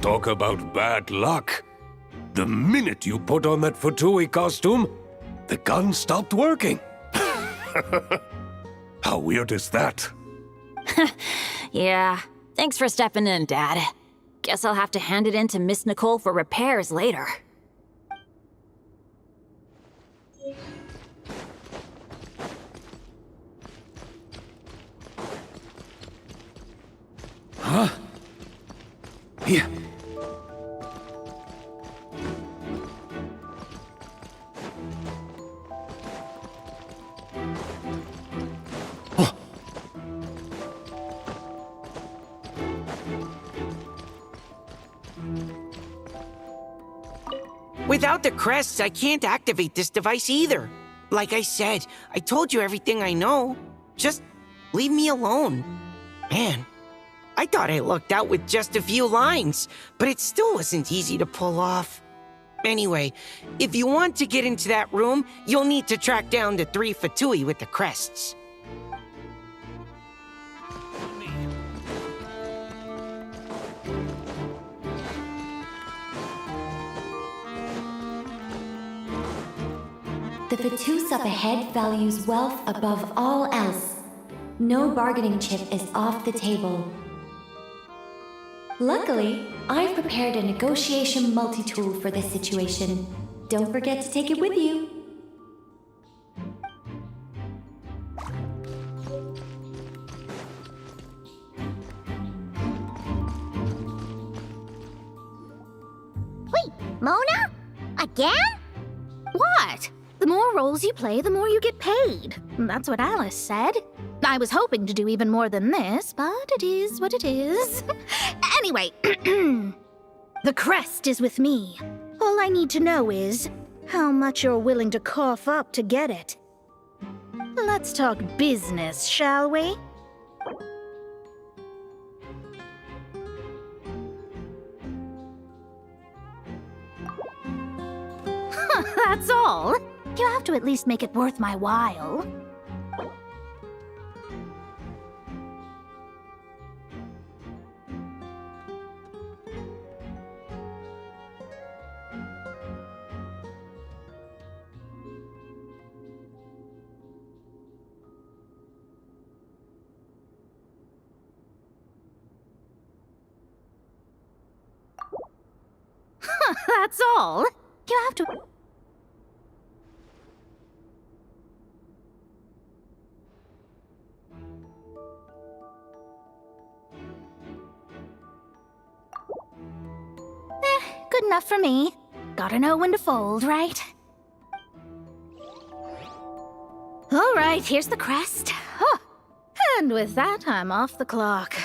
Talk about bad luck. The minute you put on that Fatui costume, the gun stopped working. How weird is that? Yeah, thanks for stepping in, Dad. Guess I'll have to hand it in to Miss Nicole for repairs later. Huh? Here. Without the crests, I can't activate this device either. Like I said, I told you everything I know. Just leave me alone. Man, I thought I lucked out with just a few lines, but it still wasn't easy to pull off. Anyway, if you want to get into that room, you'll need to track down the 3 Fatui with the crests. The Fatus up ahead values wealth above all else. No bargaining chip is off the table. Luckily, I've prepared a negotiation multi-tool for this situation. Don't forget to take it with you. Wait, Mona? Again? What? The more roles you play, the more you get paid. That's what Alice said. I was hoping to do even more than this, but it is what it is. Anyway, the crest is with me. All I need to know is how much you're willing to cough up to get it. Let's talk business, shall we? That's all. You have to at least make it worth my while. That's all. You have to... Good enough for me. Gotta know when to fold, right? All right, here's the crest. Huh. And with that, I'm off the clock.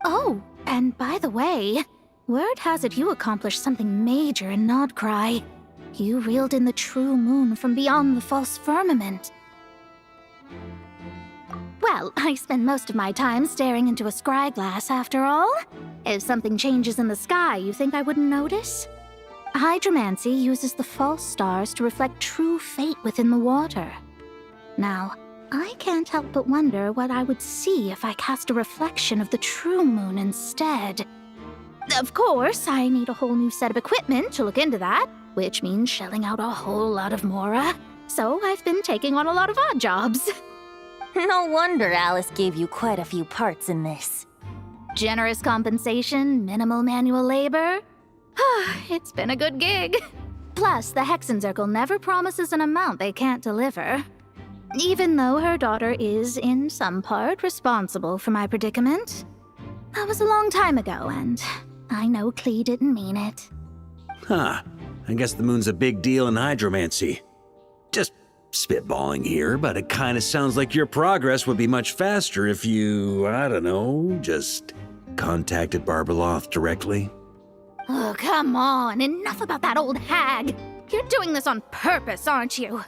Oh, and by the way, word has it you accomplished something major in Nodcry. You reeled in the true moon from beyond the false firmament. Well, I spend most of my time staring into a scry glass, after all. If something changes in the sky, you think I wouldn't notice? Hydromancy uses the false stars to reflect true fate within the water. Now, I can't help but wonder what I would see if I cast a reflection of the true moon instead. Of course, I need a whole new set of equipment to look into that, which means shelling out a whole lot of mora. So I've been taking on a lot of odd jobs. No wonder Alice gave you quite a few parts in this. Generous compensation, minimal manual labor. It's been a good gig. Plus, the Hexenzirkel never promises an amount they can't deliver. Even though her daughter is, in some part, responsible for my predicament. That was a long time ago, and I know Klee didn't mean it. Huh. I guess the moon's a big deal in hydromancy. Just spitballing here, but it kind of sounds like your progress would be much faster if you, I don't know, just contacted Barbeloth directly. Oh, come on. Enough about that old hag. You're doing this on purpose, aren't you?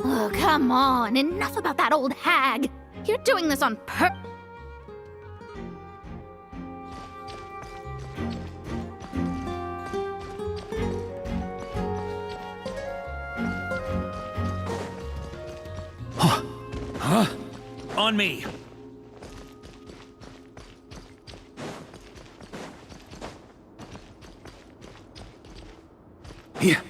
Oh, come on. Enough about that old hag. You're doing this on purpose. Huh? On me. Here.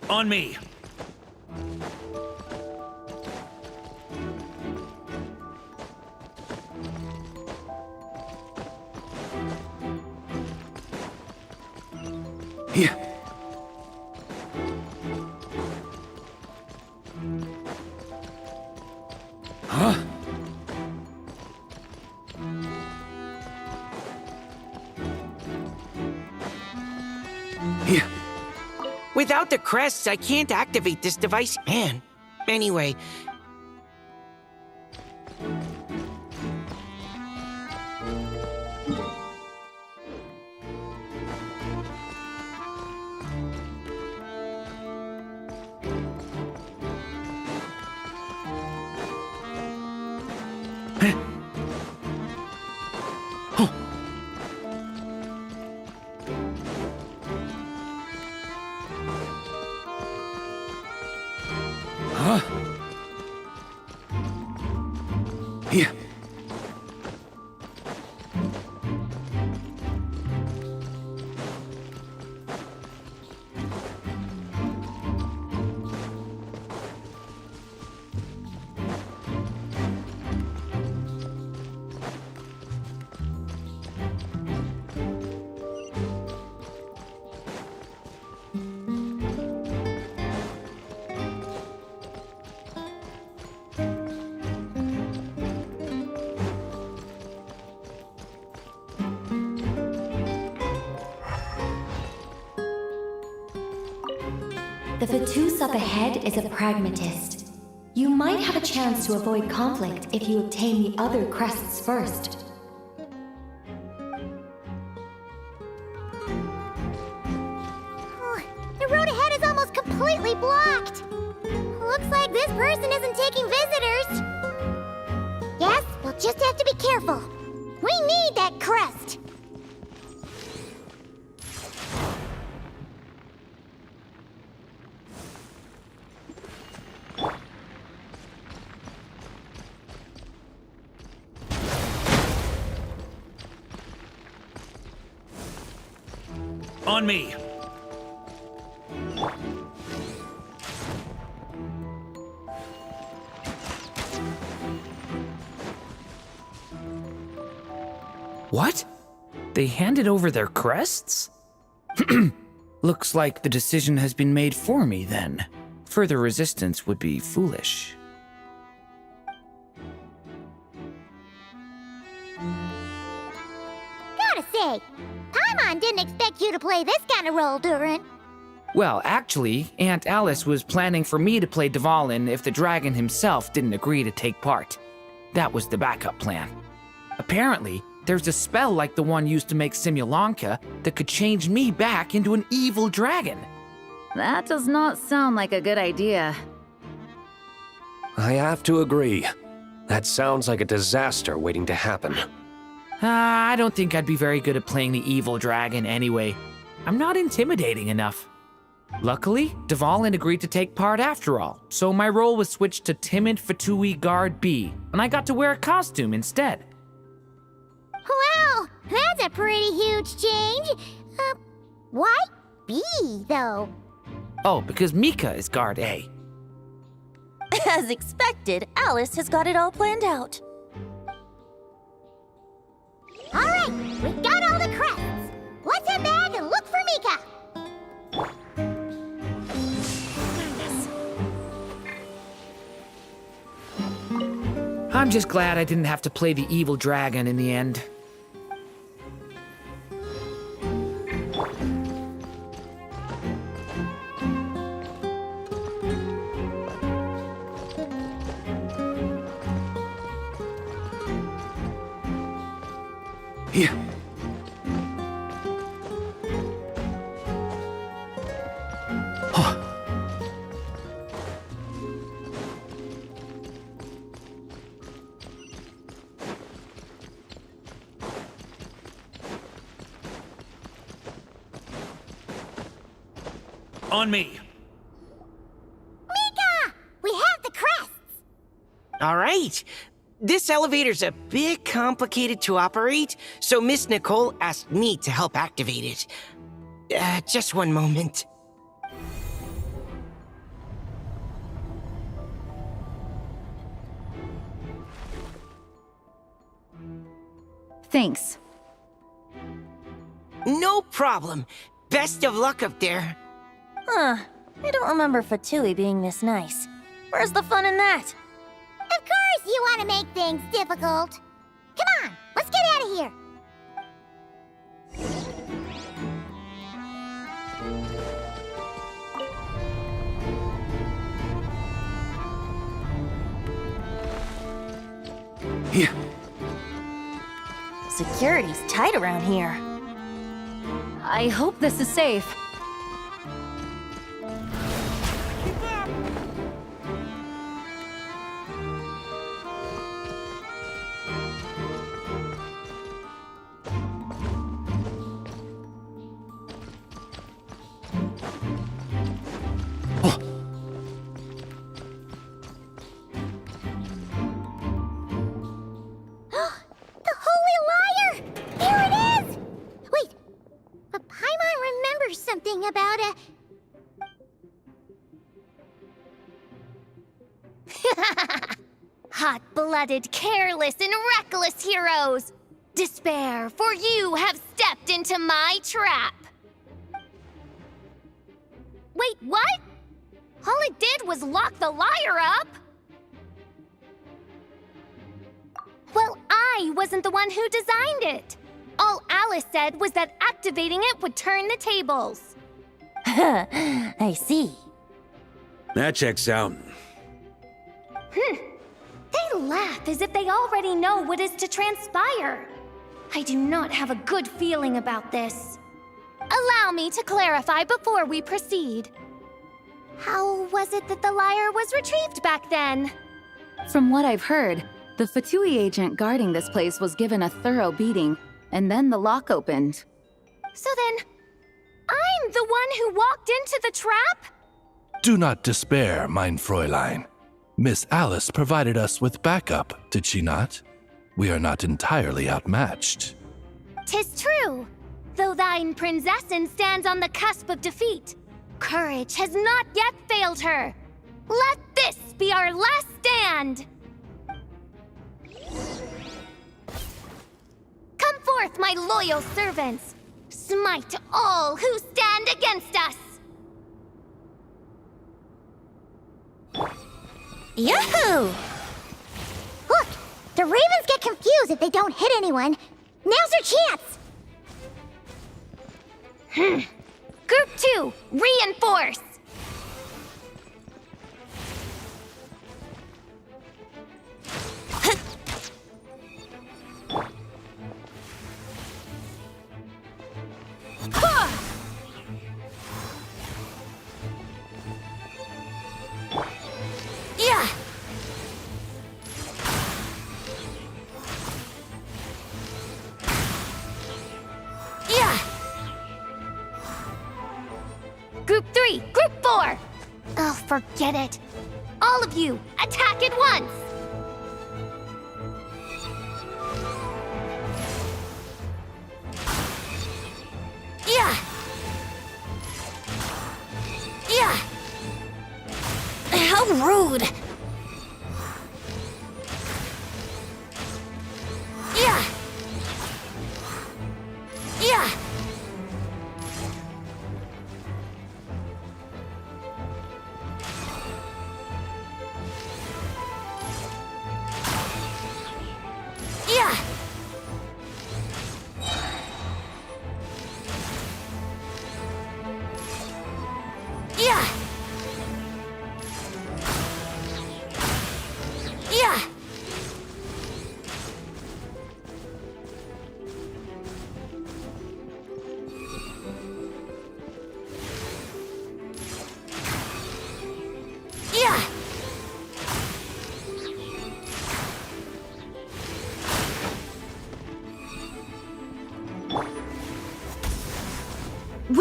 On me. Here. Huh? Here. Without the crests, I can't activate this device. Man. Anyway. Huh? Here. The Fatus up ahead is a pragmatist. You might have a chance to avoid conflict if you obtain the other crests first. The road ahead is almost completely blocked. Looks like this person isn't taking visitors. Yes, we'll just have to be careful. We need that crest. On me. What? They handed over their crests? Looks like the decision has been made for me then. Further resistance would be foolish. Gotta say, Paimon didn't expect you to play this kind of role, Durin. Well, actually, Aunt Alice was planning for me to play Dvalin if the dragon himself didn't agree to take part. That was the backup plan. Apparently, there's a spell like the one used to make Simulanka that could change me back into an evil dragon. That does not sound like a good idea. I have to agree. That sounds like a disaster waiting to happen. I don't think I'd be very good at playing the evil dragon anyway. I'm not intimidating enough. Luckily, Dvalin agreed to take part after all, so my role was switched to timid Fatui Guard B, and I got to wear a costume instead. Wow, that's a pretty huge change. Why B, though? Oh, because Mika is Guard A. As expected, Alice has got it all planned out. All right, we've got all the crests. Let's head back and look for Mika. I'm just glad I didn't have to play the evil dragon in the end. Here. On me. Mika! We have the crests! All right. This elevator's a bit complicated to operate, so Miss Nicole asked me to help activate it. Just one moment. Thanks. No problem. Best of luck up there. Huh. I don't remember Fatui being this nice. Where's the fun in that? Of course you want to make things difficult. Come on, let's get out of here. Here. Security's tight around here. I hope this is safe. The Holy Liar! There it is! Wait, but Paimon remembers something about a... Hot-blooded, careless, and reckless heroes! Despair, for you have stepped into my trap! Wait, what? All it did was lock the liar up! Well, I wasn't the one who designed it. All Alice said was that activating it would turn the tables. I see. That checks out. They laugh as if they already know what is to transpire. I do not have a good feeling about this. Allow me to clarify before we proceed. How was it that the liar was retrieved back then? From what I've heard, the Fatui agent guarding this place was given a thorough beating, and then the lock opened. So then, I'm the one who walked into the trap? Do not despair, mein Fräulein. Miss Alice provided us with backup, did she not? We are not entirely outmatched. 'Tis true. Though thine Prinzessin stands on the cusp of defeat, courage has not yet failed her. Let this be our last stand! Come forth, my loyal servants! Smite all who stand against us! Yahoo! Look, the Ravens get confused if they don't hit anyone. Now's their chance! Group 2, reinforce! Yeah! Yeah! Group 3, Group 4! Oh, forget it. All of you, attack at once! Yeah! Yeah! How rude! Yeah! Yeah!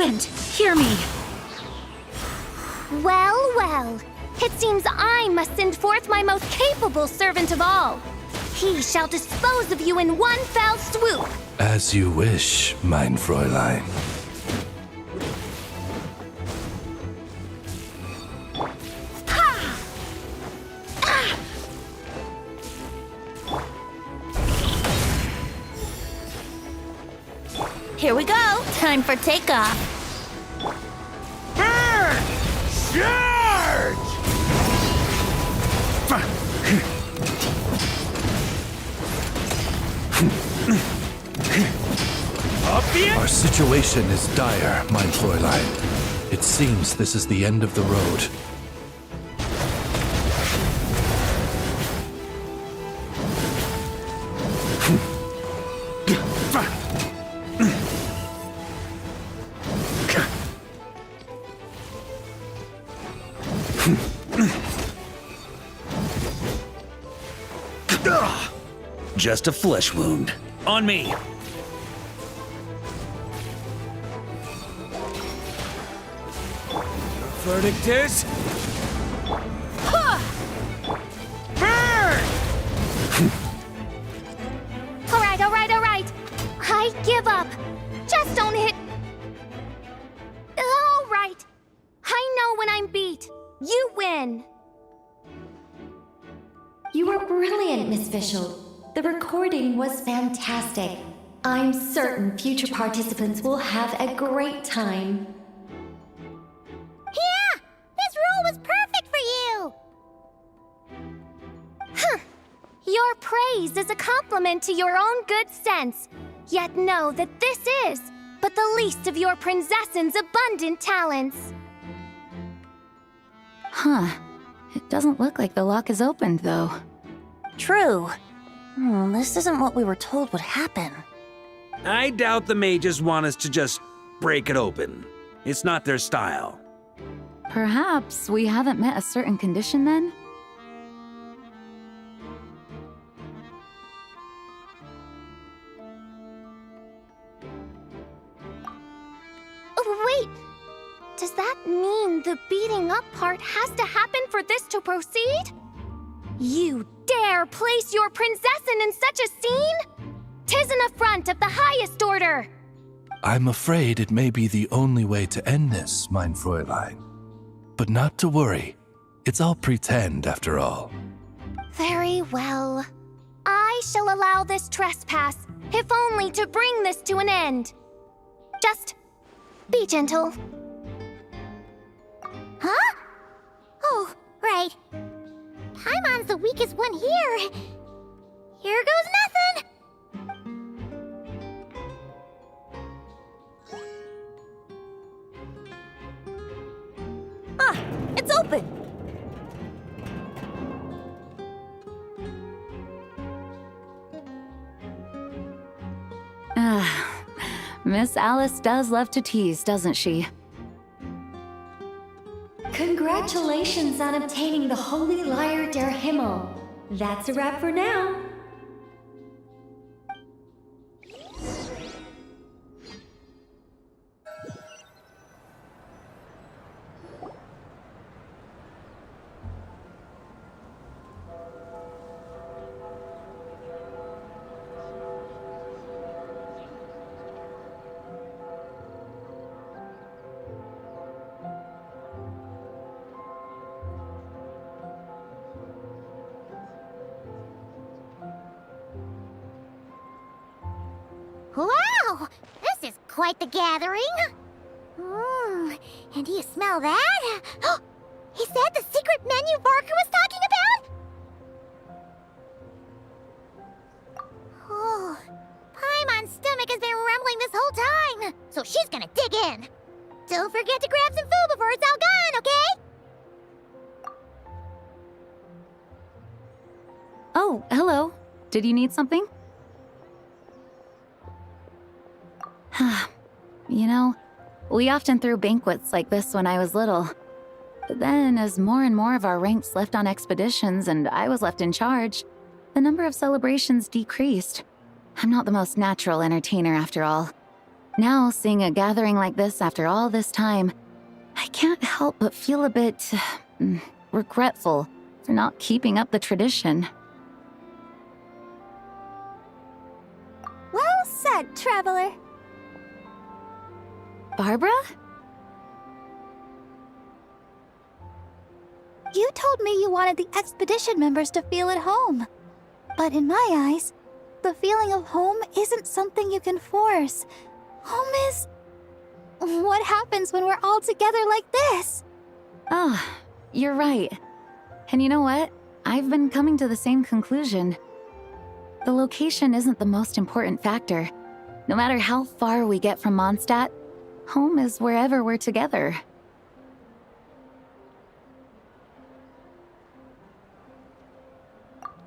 Wind, hear me. Well, well. It seems I must send forth my most capable servant of all. He shall dispose of you in one fell swoop. As you wish, mein Fräulein. Here we go. Time for takeoff. Charge! Our situation is dire, mein Fräulein. It seems this is the end of the road. Just a flesh wound. On me. Verdict is... All right. I give up. Just don't hit. All right. I know when I'm beat. You win. You were brilliant, Miss Fischl. The recording was fantastic. I'm certain future participants will have a great time. Yeah! This role was perfect for you! Your praise is a compliment to your own good sense. Yet know that this is but the least of your princess's abundant talents. Huh. It doesn't look like the lock is opened, though. True. This isn't what we were told would happen. I doubt the mages want us to just break it open. It's not their style. Perhaps we haven't met a certain condition then? Wait! Does that mean the beating up part has to happen for this to proceed? You dare place your princessin in such a scene? 'Tis an affront of the highest order! I'm afraid it may be the only way to end this, mein Fräulein. But not to worry. It's all pretend, after all. Very well. I shall allow this trespass, if only to bring this to an end. Just be gentle. Huh? Oh, right. Paimon's the weakest one here. Here goes nothing! Ah, it's open! Miss Alice does love to tease, doesn't she? Congratulations on obtaining the Holy Lyre der Himmel. That's a wrap for now. Wow! This is quite the gathering. And do you smell that? Is that the secret menu Barker was talking about? Oh, Paimon's stomach has been rumbling this whole time, so she's gonna dig in. Don't forget to grab some food before it's all gone, okay? Oh, hello. Did you need something? You know, we often threw banquets like this when I was little. But then, as more and more of our ranks left on expeditions and I was left in charge, the number of celebrations decreased. I'm not the most natural entertainer after all. Now, seeing a gathering like this after all this time, I can't help but feel a bit regretful for not keeping up the tradition. Well said, traveler. Barbara? You told me you wanted the expedition members to feel at home. But in my eyes, the feeling of home isn't something you can force. Home is... what happens when we're all together like this? Oh, you're right. And you know what? I've been coming to the same conclusion. The location isn't the most important factor. No matter how far we get from Mondstadt, home is wherever we're together.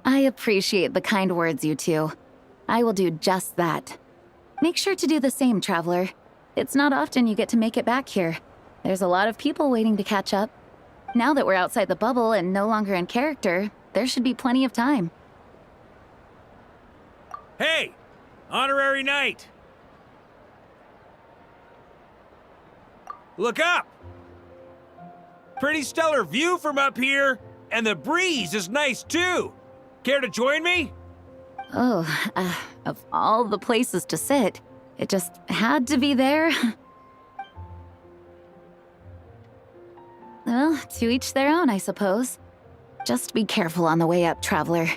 I appreciate the kind words, you two. I will do just that. Make sure to do the same, traveler. It's not often you get to make it back here. There's a lot of people waiting to catch up. Now that we're outside the bubble and no longer in character, there should be plenty of time. Hey! Honorary knight! Look up! Pretty stellar view from up here, and the breeze is nice too. Care to join me? Oh, of all the places to sit, it just had to be there. Well, to each their own, I suppose. Just be careful on the way up, traveler.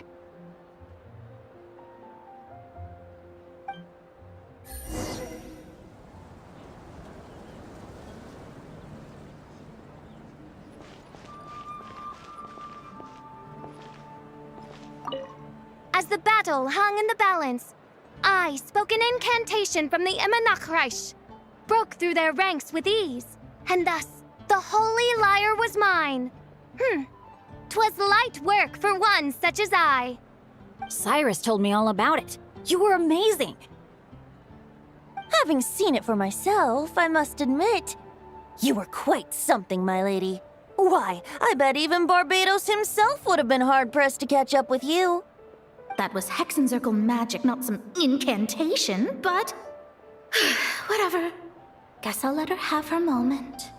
As the battle hung in the balance, I spoke an incantation from the Emanachreich, broke through their ranks with ease, and thus the holy lyre was mine. 'Twas light work for one such as I. Cyrus told me all about it. You were amazing. Having seen it for myself, I must admit, you were quite something, my lady. Why, I bet even Barbados himself would have been hard-pressed to catch up with you. That was Hexencircle magic, not some incantation, but... whatever. Guess I'll let her have her moment.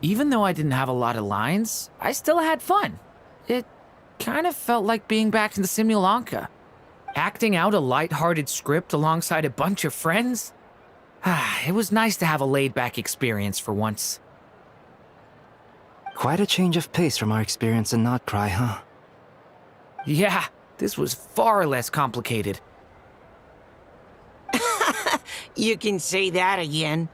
Even though I didn't have a lot of lines, I still had fun. It kind of felt like being back in the Simulanka. Acting out a light-hearted script alongside a bunch of friends. It was nice to have a laid-back experience for once. Quite a change of pace from our experience in Not Cry, huh? Yeah, this was far less complicated. You can say that again.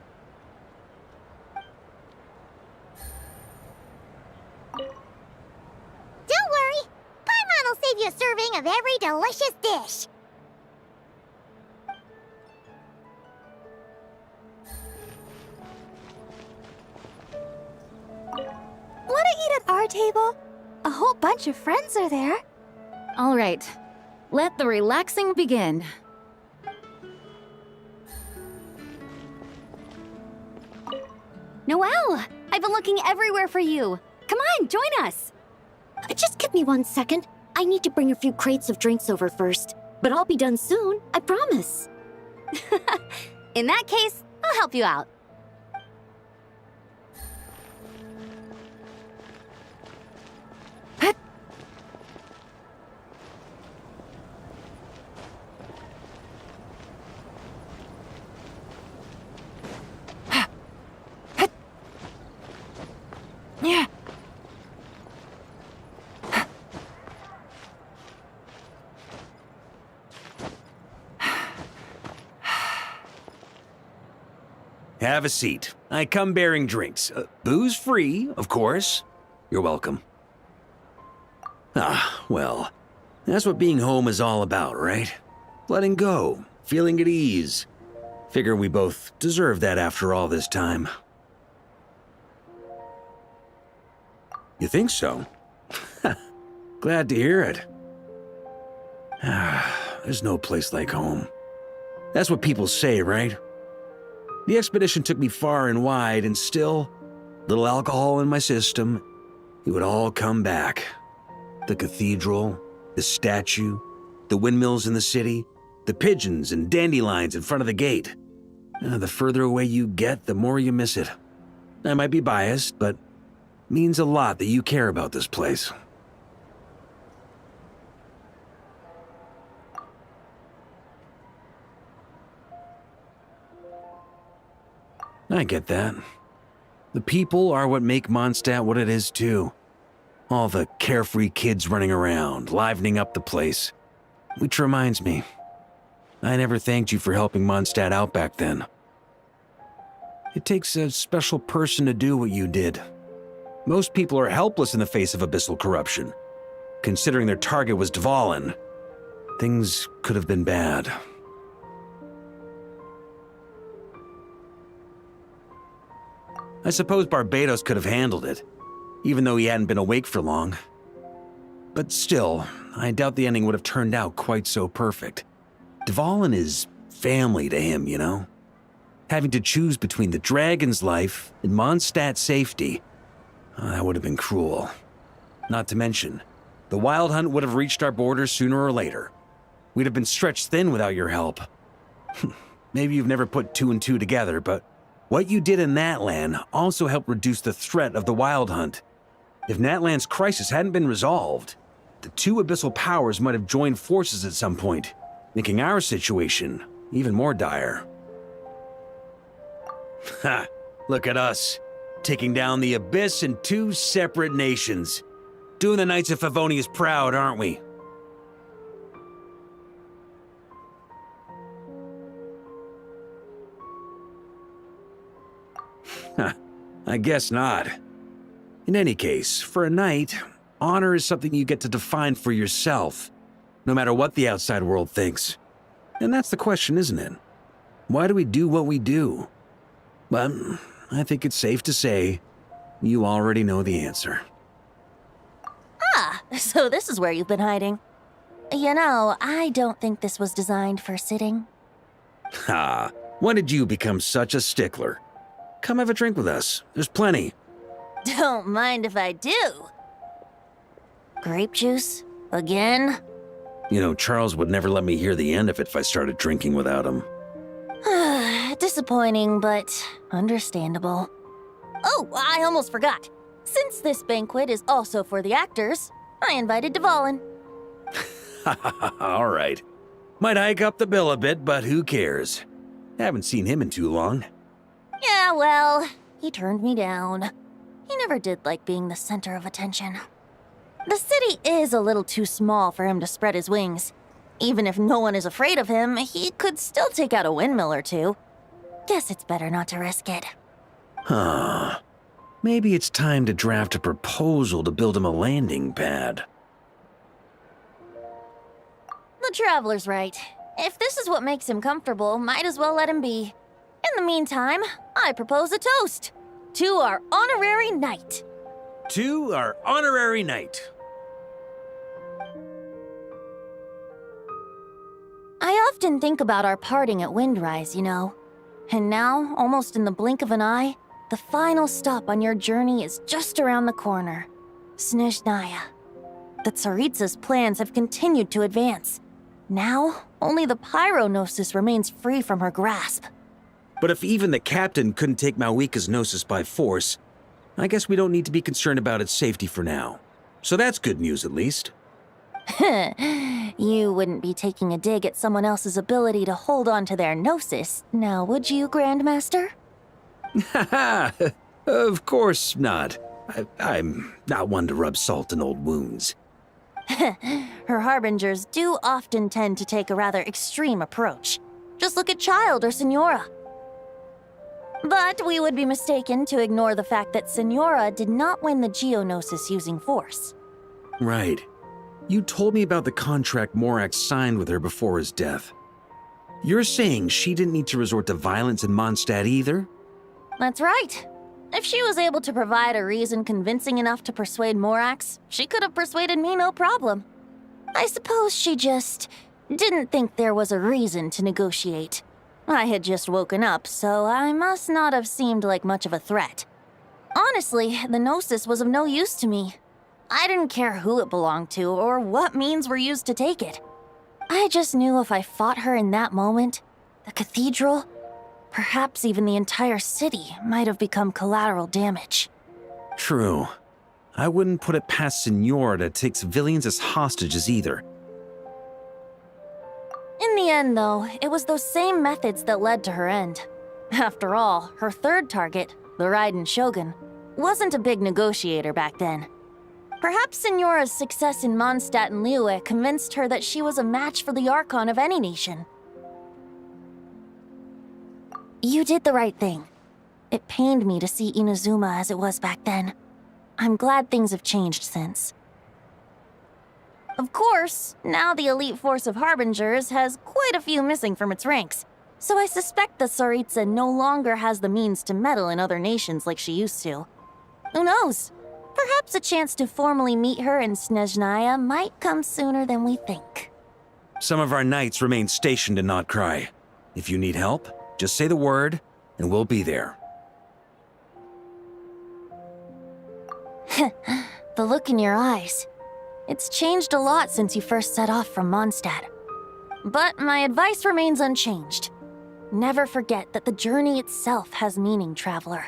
Don't worry. Paimon will save you a serving of every delicious dish. Wanna eat at our table? A whole bunch of friends are there. All right, let the relaxing begin. Noelle, I've been looking everywhere for you. Come on, join us. Just give me 1 second. I need to bring a few crates of drinks over first. But I'll be done soon, I promise. In that case, I'll help you out. Yeah. Have a seat. I come bearing drinks. Booze free, of course. You're welcome. Well, that's what being home is all about, right? Letting go, feeling at ease. Figure we both deserve that after all this time. You think so? Glad to hear it. There's no place like home. That's what people say, right? The expedition took me far and wide, and still, little alcohol in my system, it would all come back. The cathedral, the statue, the windmills in the city, the pigeons and dandelions in front of the gate. The further away you get, the more you miss it. I might be biased, but it means a lot that you care about this place. I get that. The people are what make Mondstadt what it is, too. All the carefree kids running around, livening up the place. Which reminds me, I never thanked you for helping Mondstadt out back then. It takes a special person to do what you did. Most people are helpless in the face of abyssal corruption. Considering their target was Dvalin, things could have been bad. I suppose Barbados could have handled it, even though he hadn't been awake for long. But still, I doubt the ending would have turned out quite so perfect. Dvalin is family to him, you know? Having to choose between the dragon's life and Mondstadt's safety, that would have been cruel. Not to mention, the Wild Hunt would have reached our borders sooner or later. We'd have been stretched thin without your help. Maybe you've never put two and two together, but what you did in Natlan also helped reduce the threat of the Wild Hunt. If Natlan's crisis hadn't been resolved, the two abyssal powers might have joined forces at some point, making our situation even more dire. Ha! Look at us, taking down the Abyss in two separate nations. Doing the Knights of Favonius proud, aren't we? I guess not. In any case, for a knight, honor is something you get to define for yourself, no matter what the outside world thinks. And that's the question, isn't it? Why do we do what we do? But I think it's safe to say you already know the answer. Ah, so this is where you've been hiding. You know, I don't think this was designed for sitting. Ha! When did you become such a stickler? Come have a drink with us. There's plenty. Don't mind if I do. Grape juice? Again? You know, Charles would never let me hear the end of it if I started drinking without him. Disappointing, but understandable. Oh, I almost forgot. Since this banquet is also for the actors, I invited Dvalin. All right. Might hike up the bill a bit, but who cares? Haven't seen him in too long. Yeah, well, he turned me down. He never did like being the center of attention. The city is a little too small for him to spread his wings. Even if no one is afraid of him, he could still take out a windmill or two. Guess it's better not to risk it. Huh. Maybe it's time to draft a proposal to build him a landing pad. The Traveler's right. If this is what makes him comfortable, might as well let him be. In the meantime, I propose a toast to our honorary knight. To our honorary knight. I often think about our parting at Windrise, you know. And now, almost in the blink of an eye, the final stop on your journey is just around the corner. Snezhnaya. The Tsaritsa's plans have continued to advance. Now, only the Pyronosis remains free from her grasp. But if even the captain couldn't take Malwika's Gnosis by force, I guess we don't need to be concerned about its safety for now. So that's good news, at least. You wouldn't be taking a dig at someone else's ability to hold on to their Gnosis, now would you, Grandmaster? Haha, of course not. I'm not one to rub salt in old wounds. Her harbingers do often tend to take a rather extreme approach. Just look at Child or Senora. But we would be mistaken to ignore the fact that Senora did not win the Geonosis using force. Right. You told me about the contract Morax signed with her before his death. You're saying she didn't need to resort to violence in Mondstadt either? That's right. If she was able to provide a reason convincing enough to persuade Morax, she could have persuaded me no problem. I suppose she just didn't think there was a reason to negotiate. I had just woken up, so I must not have seemed like much of a threat. Honestly, the Gnosis was of no use to me. I didn't care who it belonged to or what means were used to take it. I just knew if I fought her in that moment, the cathedral, perhaps even the entire city, might have become collateral damage. True. I wouldn't put it past Senor to take civilians as hostages either. In the end, though, it was those same methods that led to her end. After all, her third target, the Raiden Shogun, wasn't a big negotiator back then. Perhaps Senora's success in Mondstadt and Liyue convinced her that she was a match for the Archon of any nation. You did the right thing. It pained me to see Inazuma as it was back then. I'm glad things have changed since. Of course, now the elite force of Harbingers has quite a few missing from its ranks, so I suspect that Tsaritsa no longer has the means to meddle in other nations like she used to. Who knows? Perhaps a chance to formally meet her in Snezhnaya might come sooner than we think. Some of our knights remain stationed in Not Cry. If you need help, just say the word, and we'll be there. The look in your eyes. It's changed a lot since you first set off from Mondstadt. But my advice remains unchanged. Never forget that the journey itself has meaning, traveler.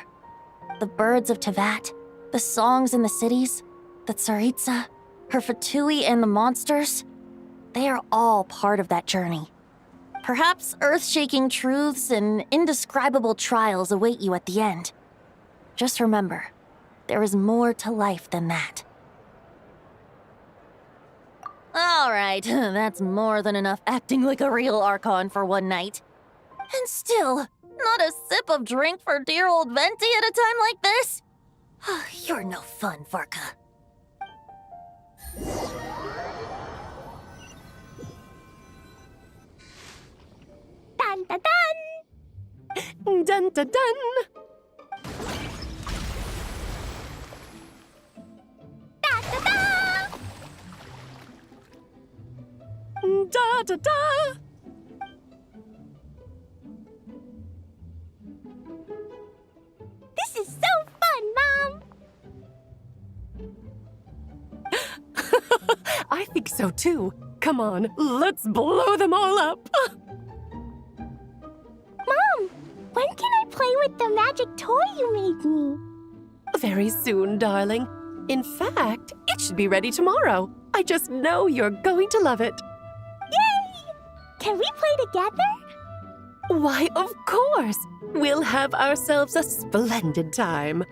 The birds of Tevat, the songs in the cities, the Tsaritsa, her Fatui and the monsters, they are all part of that journey. Perhaps earth-shaking truths and indescribable trials await you at the end. Just remember, there is more to life than that. All right, that's more than enough acting like a real Archon for one night. And still, not a sip of drink for dear old Venti at a time like this? You're no fun, Varka. Dun dun dun! Dun dun dun! Da da da! Da da da! This is so fun, Mom! I think so too. Come on, let's blow them all up. Mom, when can I play with the magic toy you made me? Very soon, darling. In fact, it should be ready tomorrow. I just know you're going to love it. Yay! Can we play together? Why, of course. We'll have ourselves a splendid time.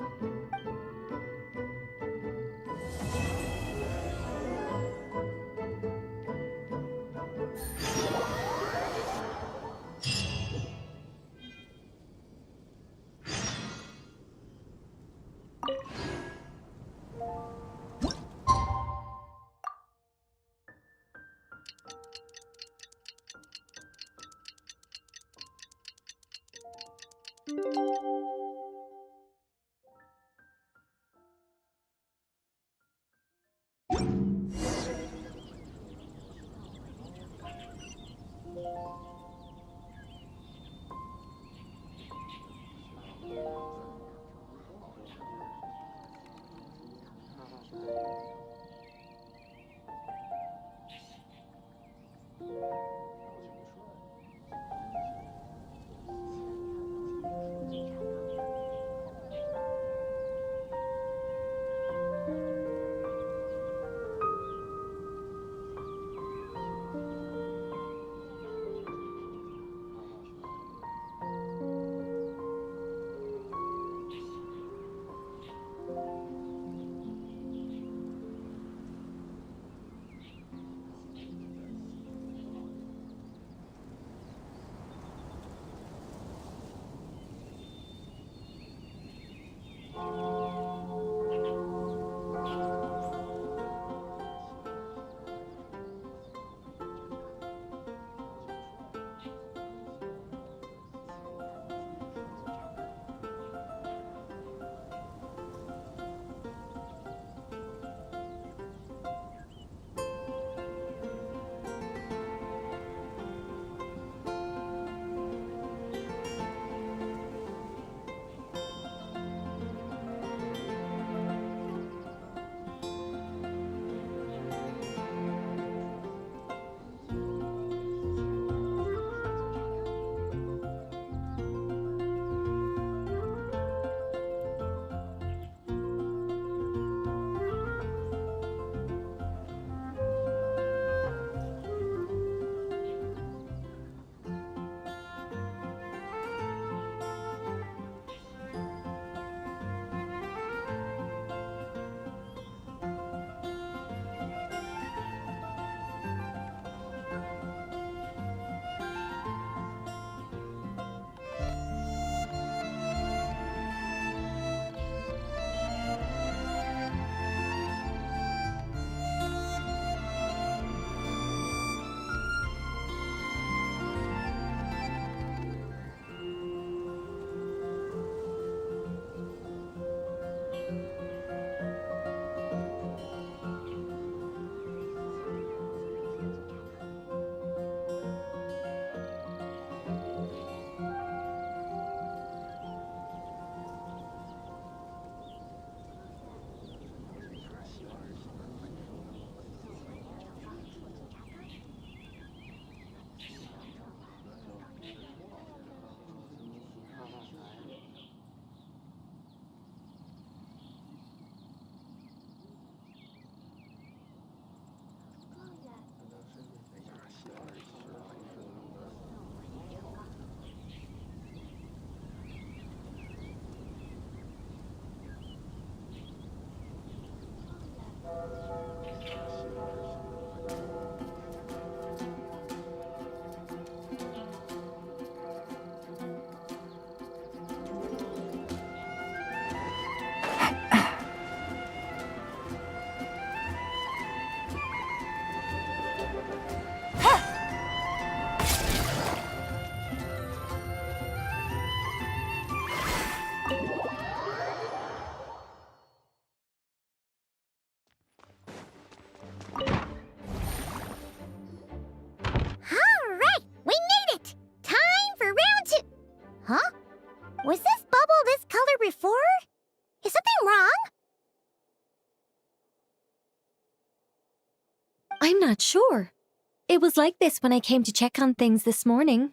was like this when I came to check on things this morning.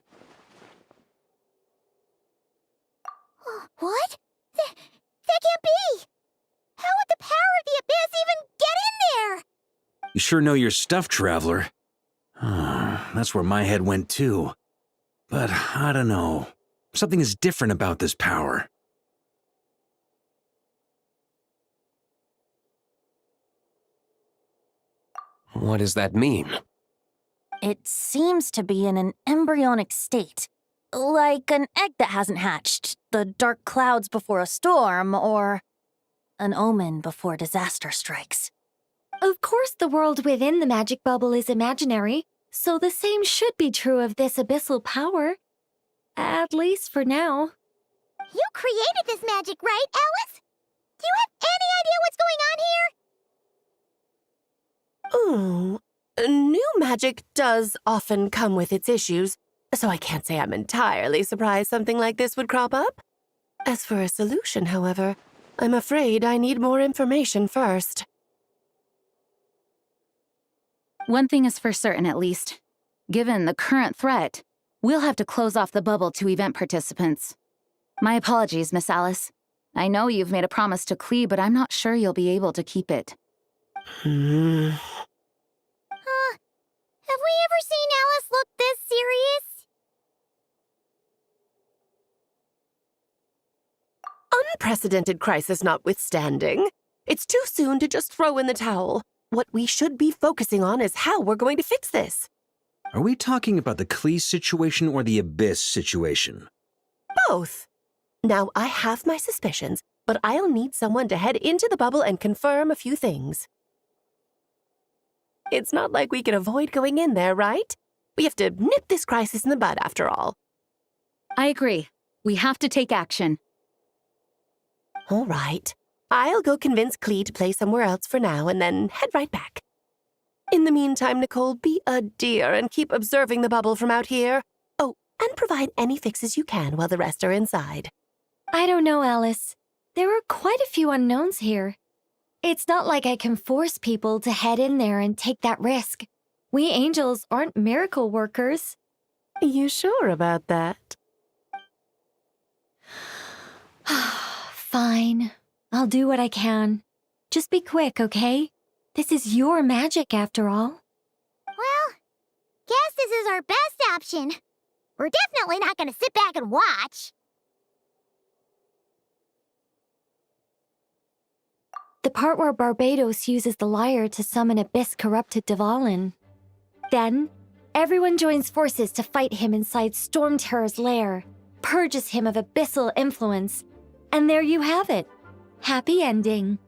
What? That can't be! How would the power of the abyss even get in there? You sure know your stuff, Traveler. That's where my head went too. But I don't know. Something is different about this power. What does that mean? It seems to be in an embryonic state. Like an egg that hasn't hatched, the dark clouds before a storm, or an omen before disaster strikes. Of course, the world within the magic bubble is imaginary, so the same should be true of this abyssal power. At least for now. You created this magic, right, Alice? Do you have any idea what's going on here? Ooh, new magic does often come with its issues, so I can't say I'm entirely surprised something like this would crop up. As for a solution, however, I'm afraid I need more information first. One thing is for certain, at least. Given the current threat, we'll have to close off the bubble to event participants. My apologies, Miss Alice. I know you've made a promise to Klee, but I'm not sure you'll be able to keep it. Have we ever seen Alice look this serious? Unprecedented crisis notwithstanding, it's too soon to just throw in the towel. What we should be focusing on is how we're going to fix this. Are we talking about the Klee situation or the Abyss situation? Both. Now, I have my suspicions, but I'll need someone to head into the bubble and confirm a few things. It's not like we can avoid going in there, right? We have to nip this crisis in the bud, after all. I agree. We have to take action. All right. I'll go convince Klee to play somewhere else for now and then head right back. In the meantime, Nicole, be a dear and keep observing the bubble from out here. Oh, and provide any fixes you can while the rest are inside. I don't know, Alice. There are quite a few unknowns here. It's not like I can force people to head in there and take that risk. We angels aren't miracle workers. You sure about that? Fine. I'll do what I can. Just be quick, okay? This is your magic, after all. Well, guess this is our best option. We're definitely not going to sit back and watch. The part where Barbados uses the lyre to summon abyss-corrupted Dvalin. Then, everyone joins forces to fight him inside Storm Terror's lair, purges him of abyssal influence, and there you have it. Happy ending.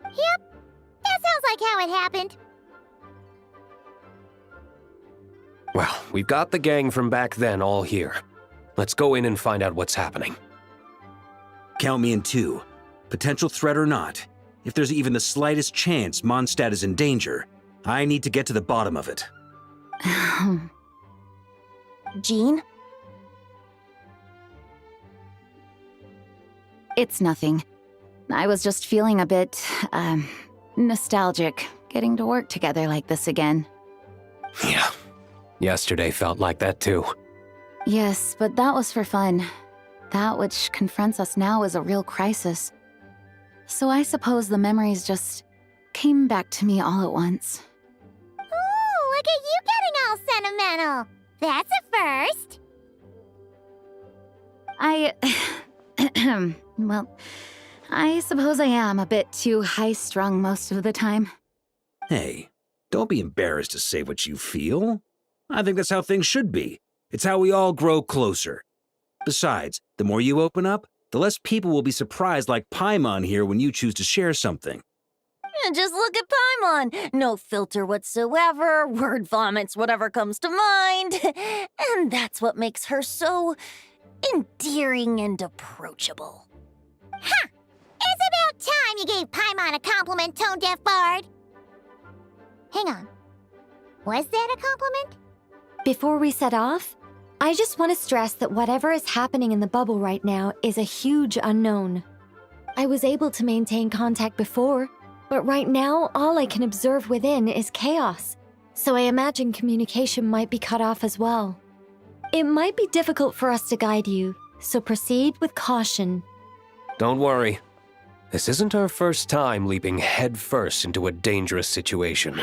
Yep, that sounds like how it happened. Well, we've got the gang from back then all here. Let's go in and find out what's happening. Count me in two. Potential threat or not, if there's even the slightest chance Mondstadt is in danger, I need to get to the bottom of it. Jean? It's nothing. I was just feeling a bit, nostalgic, getting to work together like this again. Yeah. Yesterday felt like that too. Yes, but that was for fun. That which confronts us now is a real crisis. So I suppose the memories just came back to me all at once. Ooh, look at you getting all sentimental. That's a first. Well, I suppose I am a bit too high-strung most of the time. Hey, don't be embarrassed to say what you feel. I think that's how things should be. It's how we all grow closer. Besides, the more you open up, the less people will be surprised like Paimon here when you choose to share something. Just look at Paimon. No filter whatsoever, word vomits whatever comes to mind. And that's what makes her so endearing and approachable. Ha! It's about time you gave Paimon a compliment, tone-deaf bard. Hang on. Was that a compliment? Before we set off, I just want to stress that whatever is happening in the bubble right now is a huge unknown. I was able to maintain contact before, but right now all I can observe within is chaos, so I imagine communication might be cut off as well. It might be difficult for us to guide you, so proceed with caution. Don't worry. This isn't our first time leaping headfirst into a dangerous situation.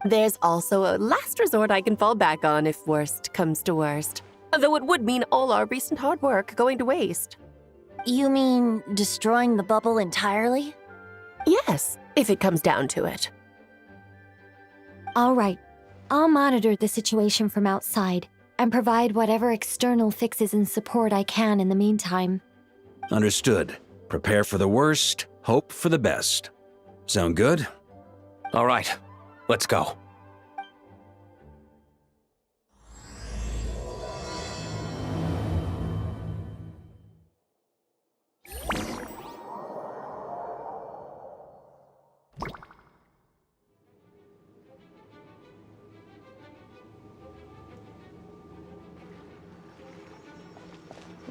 There's also a last resort I can fall back on if worst comes to worst. Though it would mean all our recent hard work going to waste. You mean destroying the bubble entirely? Yes, if it comes down to it. All right, I'll monitor the situation from outside and provide whatever external fixes and support I can in the meantime. Understood. Prepare for the worst, hope for the best. Sound good? All right, let's go.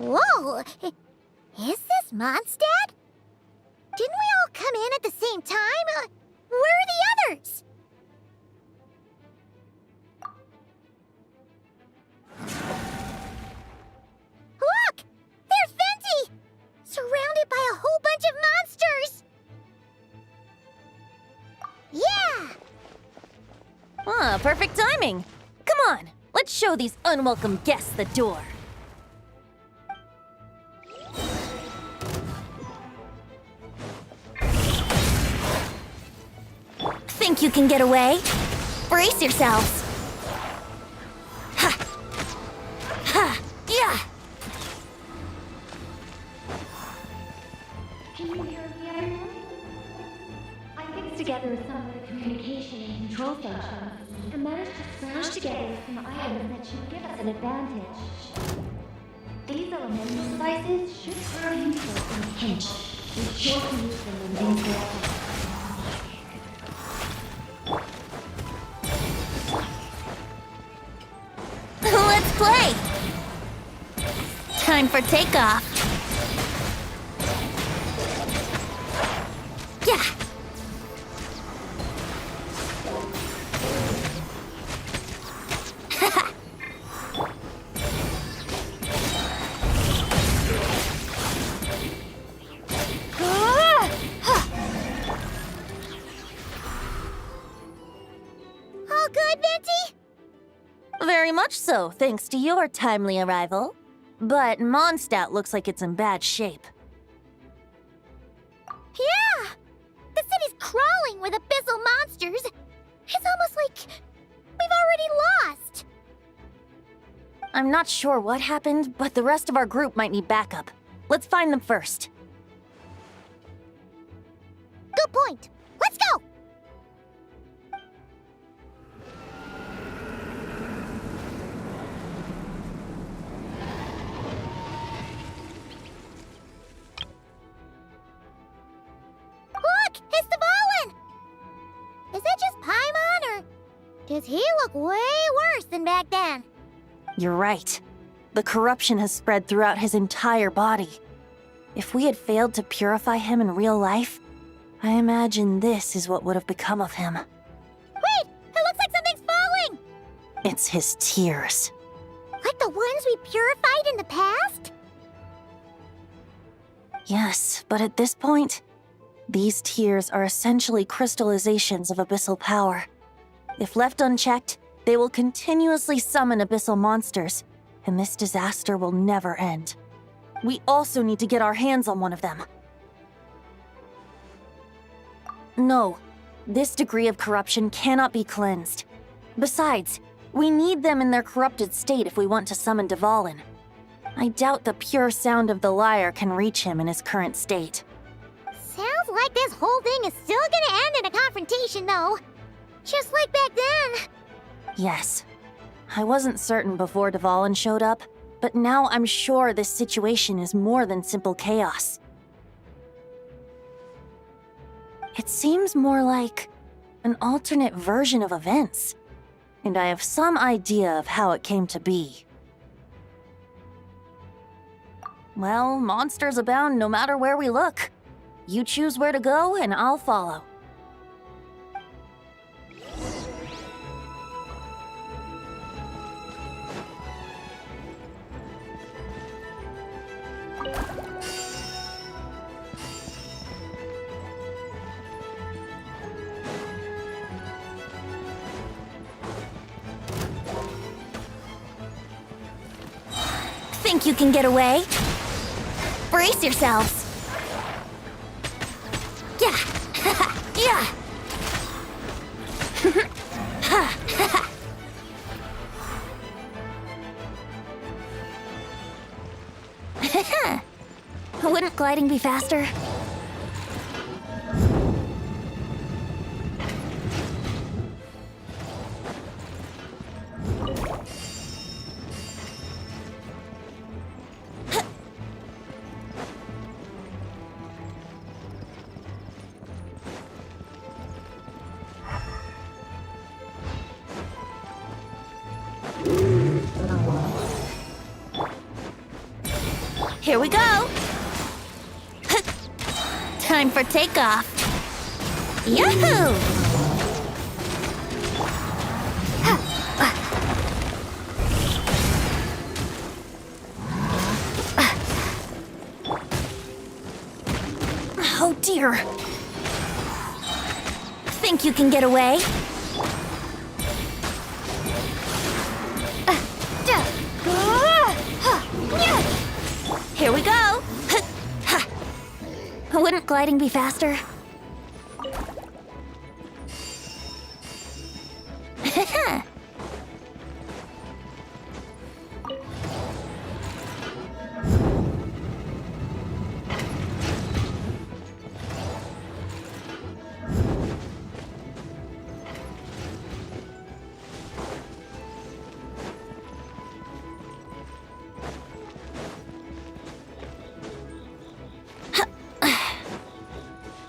Whoa! Is this Mondstadt? Didn't we all come in at the same time? Where are the others? Look! There's Venti! Surrounded by a whole bunch of monsters! Yeah! Ah, perfect timing. Come on, let's show these unwelcome guests the door. Think you can get away? Brace yourselves. Ha! Ha! Yeah! Can you hear me, everyone? I fixed together some of the communication and control functions and managed to smash together some items that should give us an advantage. These elemental devices should serve useful in a pinch. Be sure to use them when things go wrong. Let's play! Time for takeoff. Yeah! All good, Venti? Very much so, thanks to your timely arrival. But Mondstadt looks like it's in bad shape. Yeah! The city's crawling with abyssal monsters. It's almost like we've already lost. I'm not sure what happened, but the rest of our group might need backup. Let's find them first. Good point. Let's go! Look! It's Dvalin! Is that just Paimon, or does he look way worse than back then? You're right. The corruption has spread throughout his entire body. If we had failed to purify him in real life, I imagine this is what would have become of him. Wait! It looks like something's falling! It's his tears. Like the ones we purified in the past? Yes, but at this point, these tears are essentially crystallizations of abyssal power. If left unchecked, they will continuously summon abyssal monsters, and this disaster will never end. We also need to get our hands on one of them. No, this degree of corruption cannot be cleansed. Besides, we need them in their corrupted state if we want to summon Dvalin. I doubt the pure sound of the lyre can reach him in his current state. Sounds like this whole thing is still gonna end in a confrontation, though. Just like back then. Yes. I wasn't certain before Dvalin showed up, but now I'm sure this situation is more than simple chaos. It seems more like an alternate version of events, and I have some idea of how it came to be. Well, monsters abound no matter where we look. You choose where to go, and I'll follow. Think you can get away? Brace yourselves. Yeah. Yeah. Wouldn't gliding be faster? Here we go! Time for takeoff! Yahoo! Oh dear! Think you can get away? Here we go! Wouldn't gliding be faster?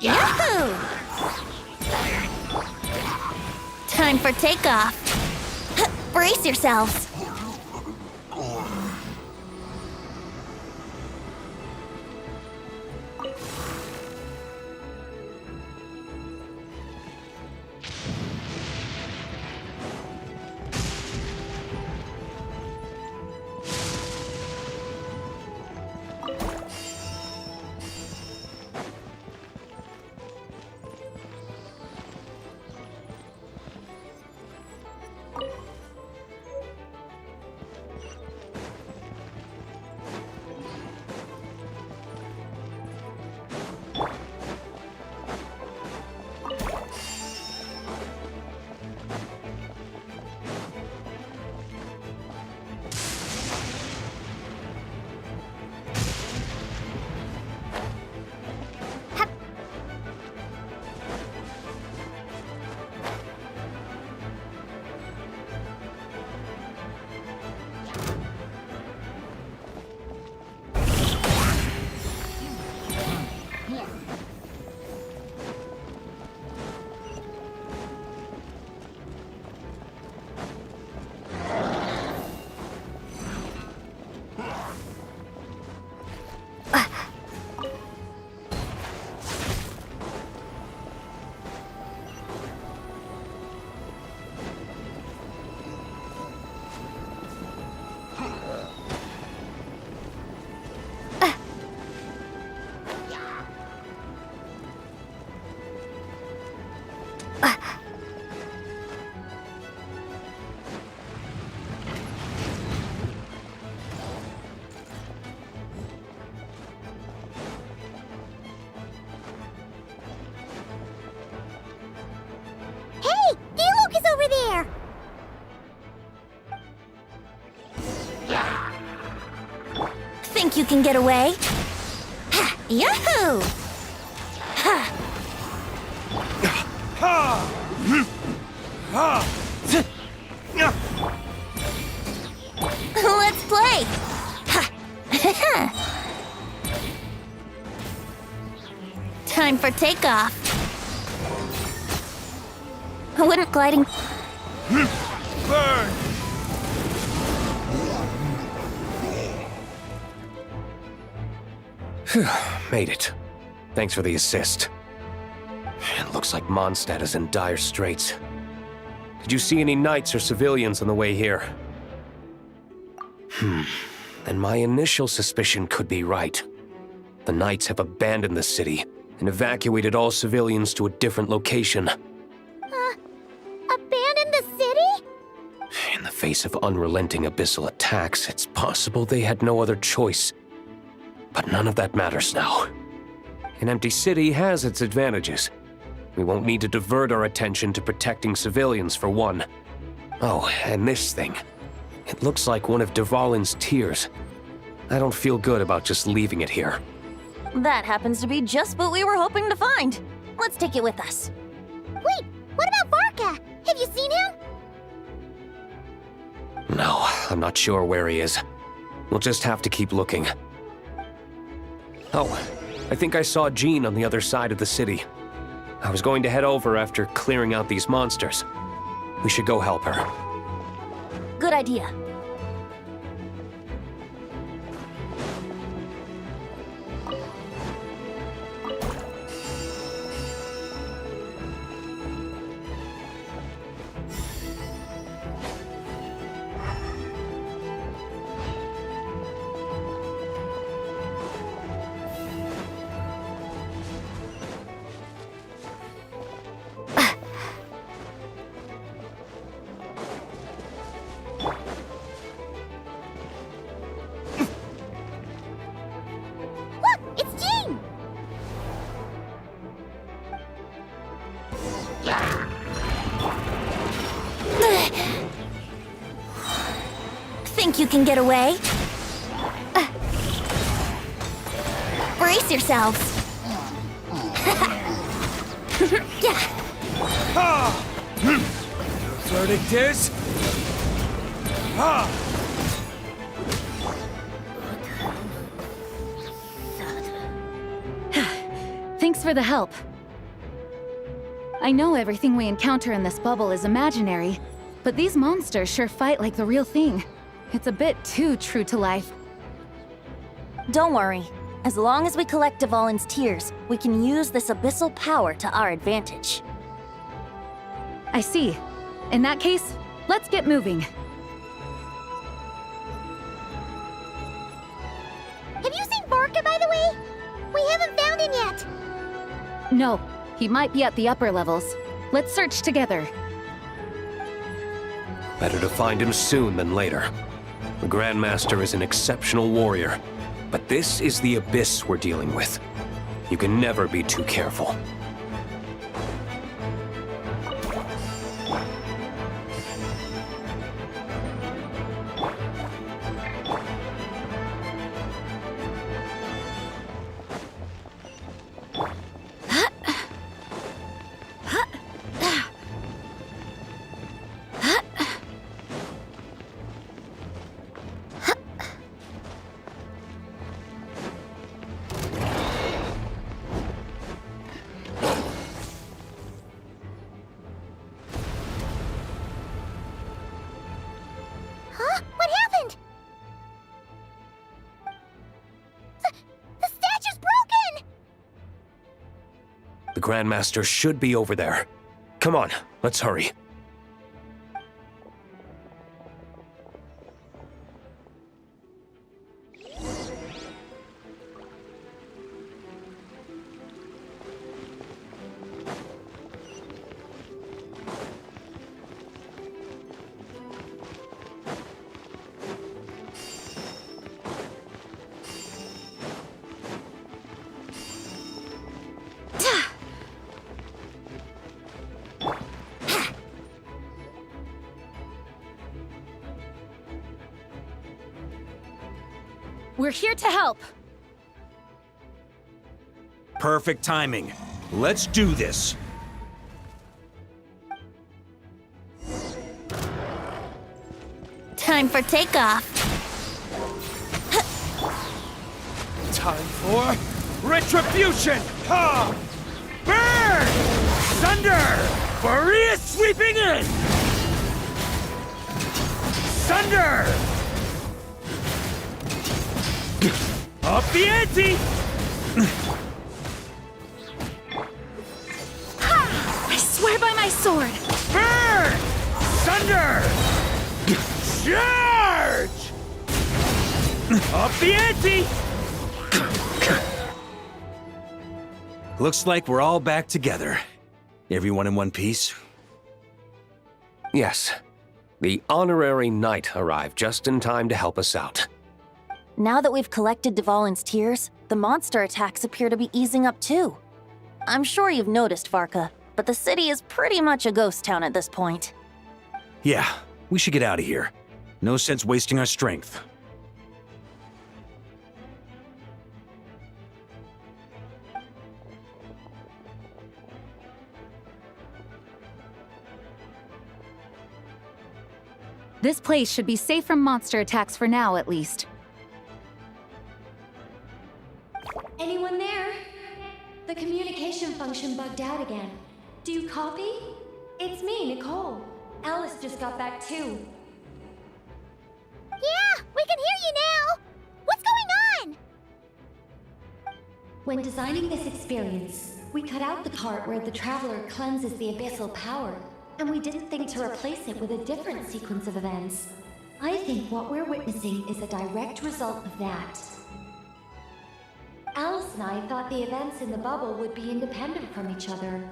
Yahoo! Time for takeoff. Brace yourselves. Think you can get away? Ha! Yahoo! Ha! Let's play! Ha! Time for takeoff. Wouldn't gliding... Burn! Made it. Thanks for the assist. It looks like Mondstadt is in dire straits. Did you see any knights or civilians on the way here? Then my initial suspicion could be right. The Knights have abandoned the city and evacuated all civilians to a different location. Abandon the city? In the face of unrelenting abyssal attacks, it's possible they had no other choice. But none of that matters now. An empty city has its advantages. We won't need to divert our attention to protecting civilians for one. Oh, and this thing. It looks like one of Dvalin's tears. I don't feel good about just leaving it here. That happens to be just what we were hoping to find. Let's take it with us. Wait, what about Varka? Have you seen him? No, I'm not sure where he is. We'll just have to keep looking. Oh, I think I saw Jean on the other side of the city. I was going to head over after clearing out these monsters. We should go help her. Good idea. Think you can get away? Brace yourselves. Verdict is... Thanks for the help. I know everything we encounter in this bubble is imaginary, but these monsters sure fight like the real thing. It's a bit too true to life. Don't worry. As long as we collect Dvalin's tears, we can use this abyssal power to our advantage. I see. In that case, let's get moving. Have you seen Varka, by the way? We haven't found him yet. No, he might be at the upper levels. Let's search together. Better to find him soon than later. The Grandmaster is an exceptional warrior, but this is the abyss we're dealing with. You can never be too careful. The Grandmaster should be over there. Come on, let's hurry. We're here to help. Perfect timing. Let's do this. Time for takeoff. Time for retribution! Ha! Burn! Thunder! Maria sweeping in! Thunder! Up the ante! I swear by my sword! Burn! Thunder! Charge! Up the ante! Looks like we're all back together. Everyone in one piece? Yes. The honorary knight arrived just in time to help us out. Now that we've collected Dvalin's tears, the monster attacks appear to be easing up too. I'm sure you've noticed, Varka, but the city is pretty much a ghost town at this point. Yeah, we should get out of here. No sense wasting our strength. This place should be safe from monster attacks for now, at least. Anyone there? The communication function bugged out again. Do you copy? It's me, Nicole. Alice just got back too. Yeah, we can hear you now! What's going on? When designing this experience, we cut out the part where the traveler cleanses the abyssal power, and we didn't think to replace it with a different sequence of events. I think what we're witnessing is a direct result of that. Alice and I thought the events in the bubble would be independent from each other.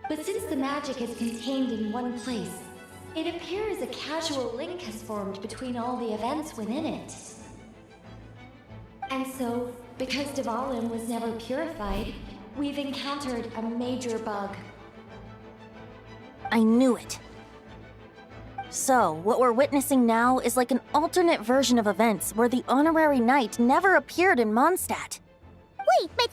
But since the magic is contained in one place, it appears a casual link has formed between all the events within it. And so, because Dvalin was never purified, we've encountered a major bug. I knew it. So, what we're witnessing now is like an alternate version of events where the honorary knight never appeared in Mondstadt. Wait, but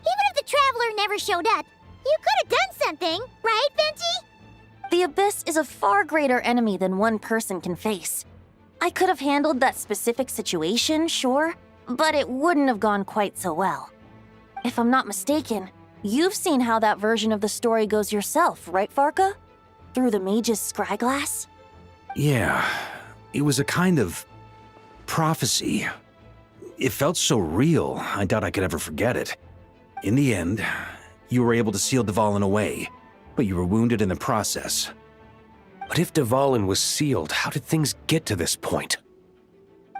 even if the traveler never showed up, you could have done something, right, Venti? The Abyss is a far greater enemy than one person can face. I could have handled that specific situation, sure, but it wouldn't have gone quite so well. If I'm not mistaken, you've seen how that version of the story goes yourself, right, Varka? Through the mage's scryglass? Yeah, it was a kind of prophecy. It felt so real, I doubt I could ever forget it. In the end, you were able to seal Dvalin away, but you were wounded in the process. But if Dvalin was sealed, how did things get to this point?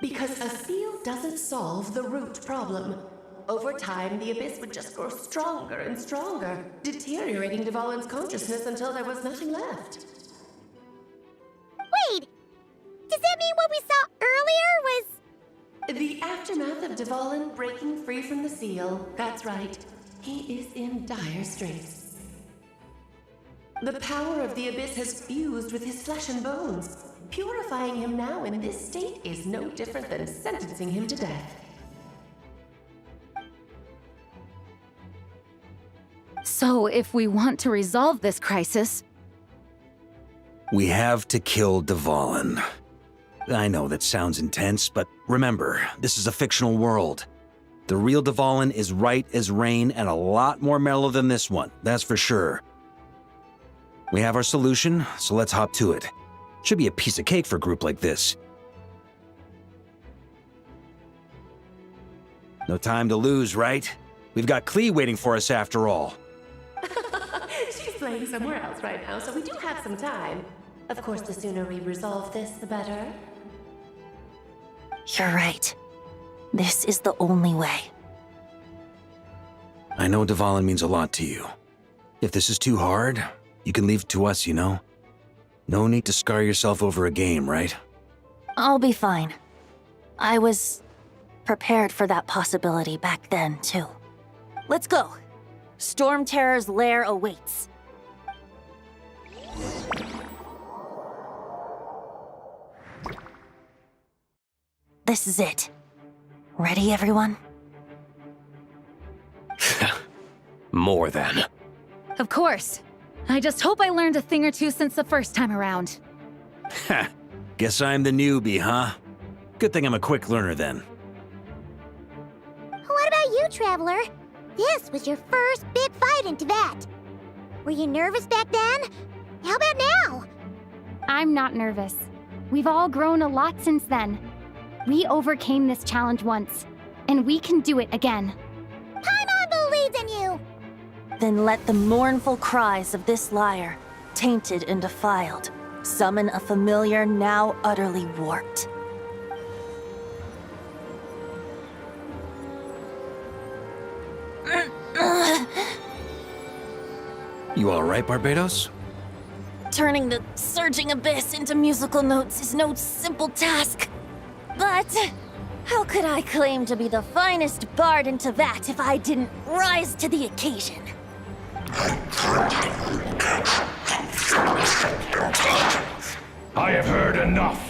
Because a seal doesn't solve the root problem. Over time, the Abyss would just grow stronger and stronger, deteriorating Dvalin's consciousness until there was nothing left. Wait! Does that mean what we saw earlier was... The aftermath of Dvalin breaking free from the seal. That's right. He is in dire straits. The power of the Abyss has fused with his flesh and bones. Purifying him now in this state is no different than sentencing him to death. So, if we want to resolve this crisis... We have to kill Dvalin. I know that sounds intense, but remember, this is a fictional world. The real Dvalin is right as rain and a lot more mellow than this one, that's for sure. We have our solution, so let's hop to it. Should be a piece of cake for a group like this. No time to lose, right? We've got Klee waiting for us after all. She's playing somewhere else right now, so we do have some time. Of course, the sooner we resolve this, the better. You're right. This is the only way. I know Dvalin means a lot to you. If this is too hard, you can leave it to us, you know? No need to scar yourself over a game, right? I'll be fine. I was prepared for that possibility back then, too. Let's go. Storm Terror's lair awaits. This is it. Ready, everyone? More than. Of course. I just hope I learned a thing or two since the first time around. Ha! Guess I'm the newbie, huh? Good thing I'm a quick learner then. What about you, Traveler? This was your first big fight in Tibet. Were you nervous back then? How about now? I'm not nervous. We've all grown a lot since then. We overcame this challenge once, and we can do it again. Paimon believes in you! Then let the mournful cries of this lyre, tainted and defiled, summon a familiar now utterly warped. You all right, Barbados? Turning the surging abyss into musical notes is no simple task. But how could I claim to be the finest bard in Teyvat if I didn't rise to the occasion? I have heard enough.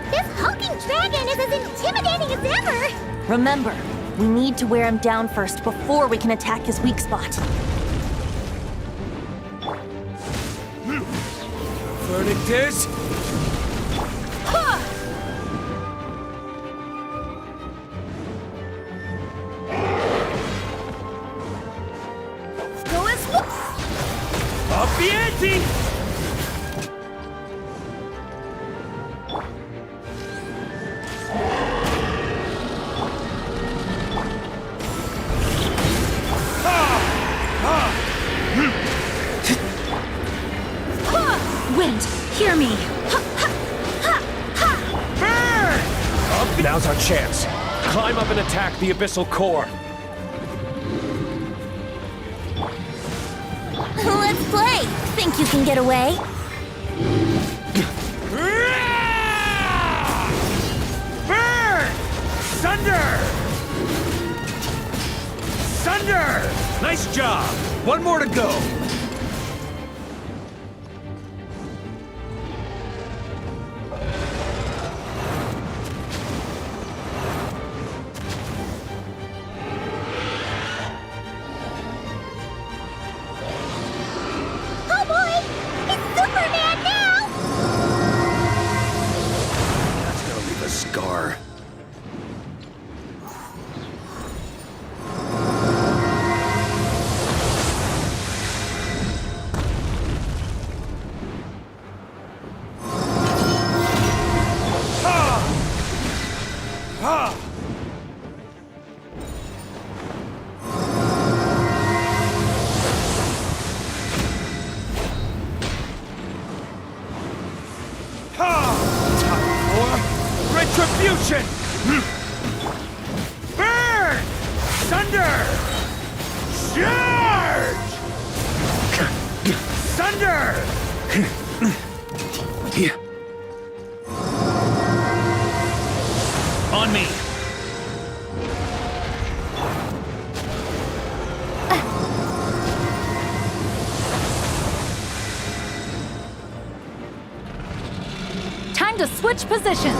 This hulking dragon is as intimidating as ever! Remember, we need to wear him down first before we can attack his weak spot. Verdict is... Go as Up the ante! Wind, hear me. Now's our chance. Climb up and attack the abyssal core. Let's play! Think you can get away? Burn! Sunder! Sunder! Nice job! One more to go. Oh boy! It's Superman now! That's gonna leave a scar. Retribution! Burn! Sunder! Charge! Sunder! On me! Time to switch positions.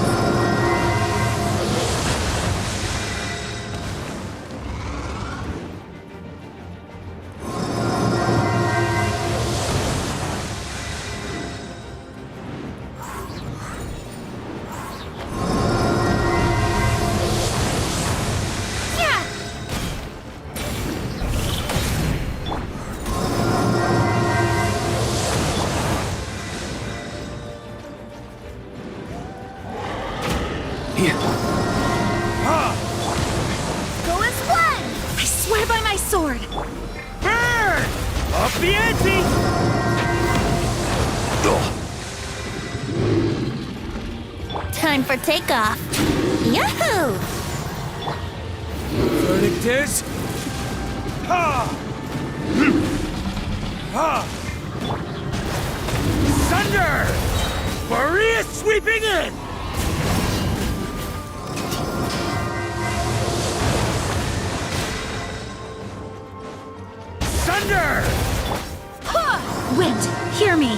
Go as one! I swear by my sword. Burn! Up the ante! Time for takeoff. Yahoo! Verdict is... Ha! Ha! Sunder! Maria sweeping in! Sunder! Wind, hear me.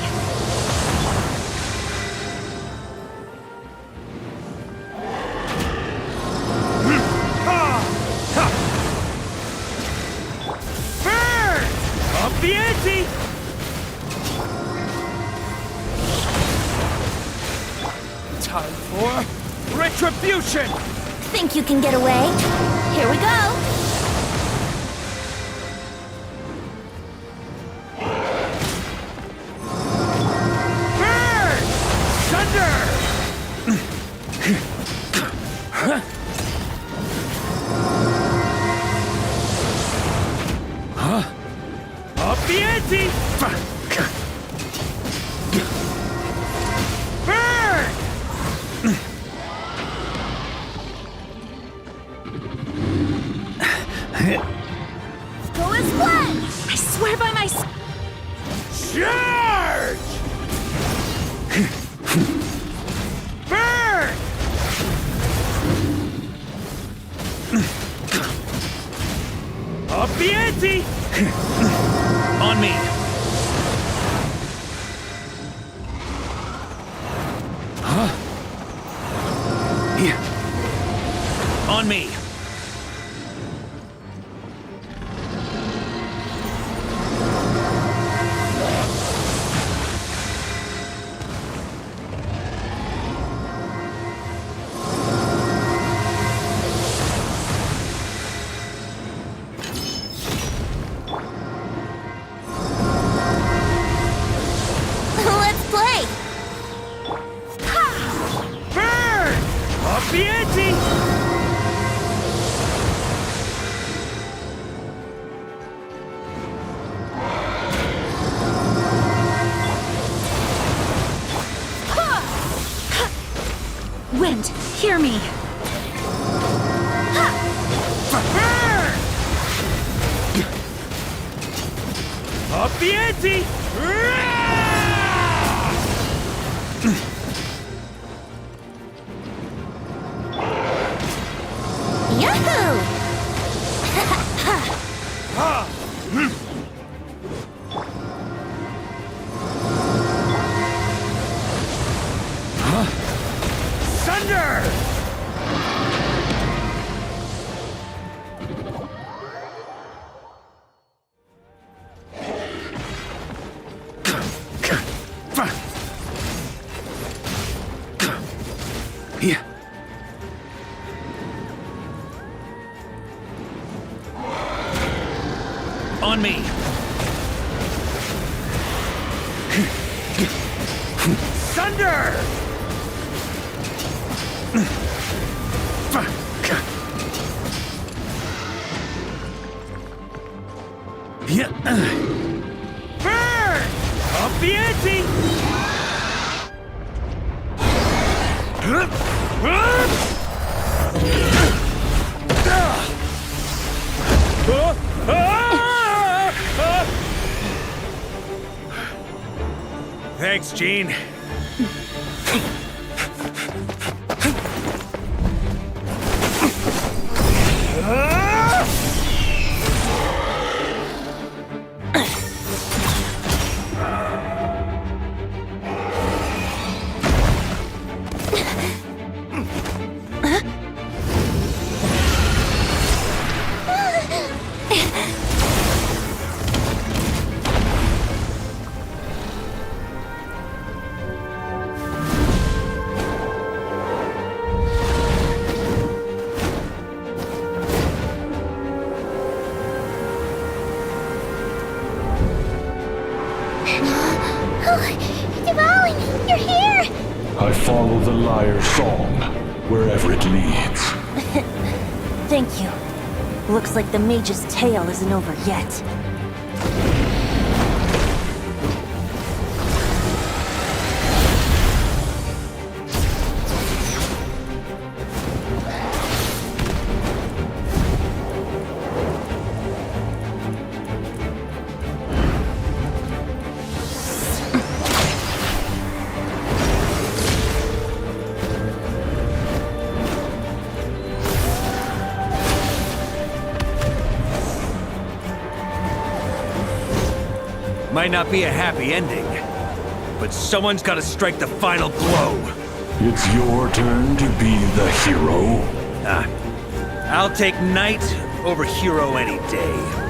Burn! Up the ante! Time for retribution! Think you can get away? Here we go! On me! Let's play! Burn! Up the ante! Wind, hear me. Burn! Up the ante! Yahoo! Thunder! Yeah. On me! Thunder! Yeah. Burn! Up the ante! Thanks, Gene. Diwali, you're here! I follow the lyre's song, wherever it leads. Thank you. Looks like the mage's tale isn't over yet. Might not be a happy ending, but someone's gotta strike the final blow. It's your turn to be the hero. I'll take knight over hero any day.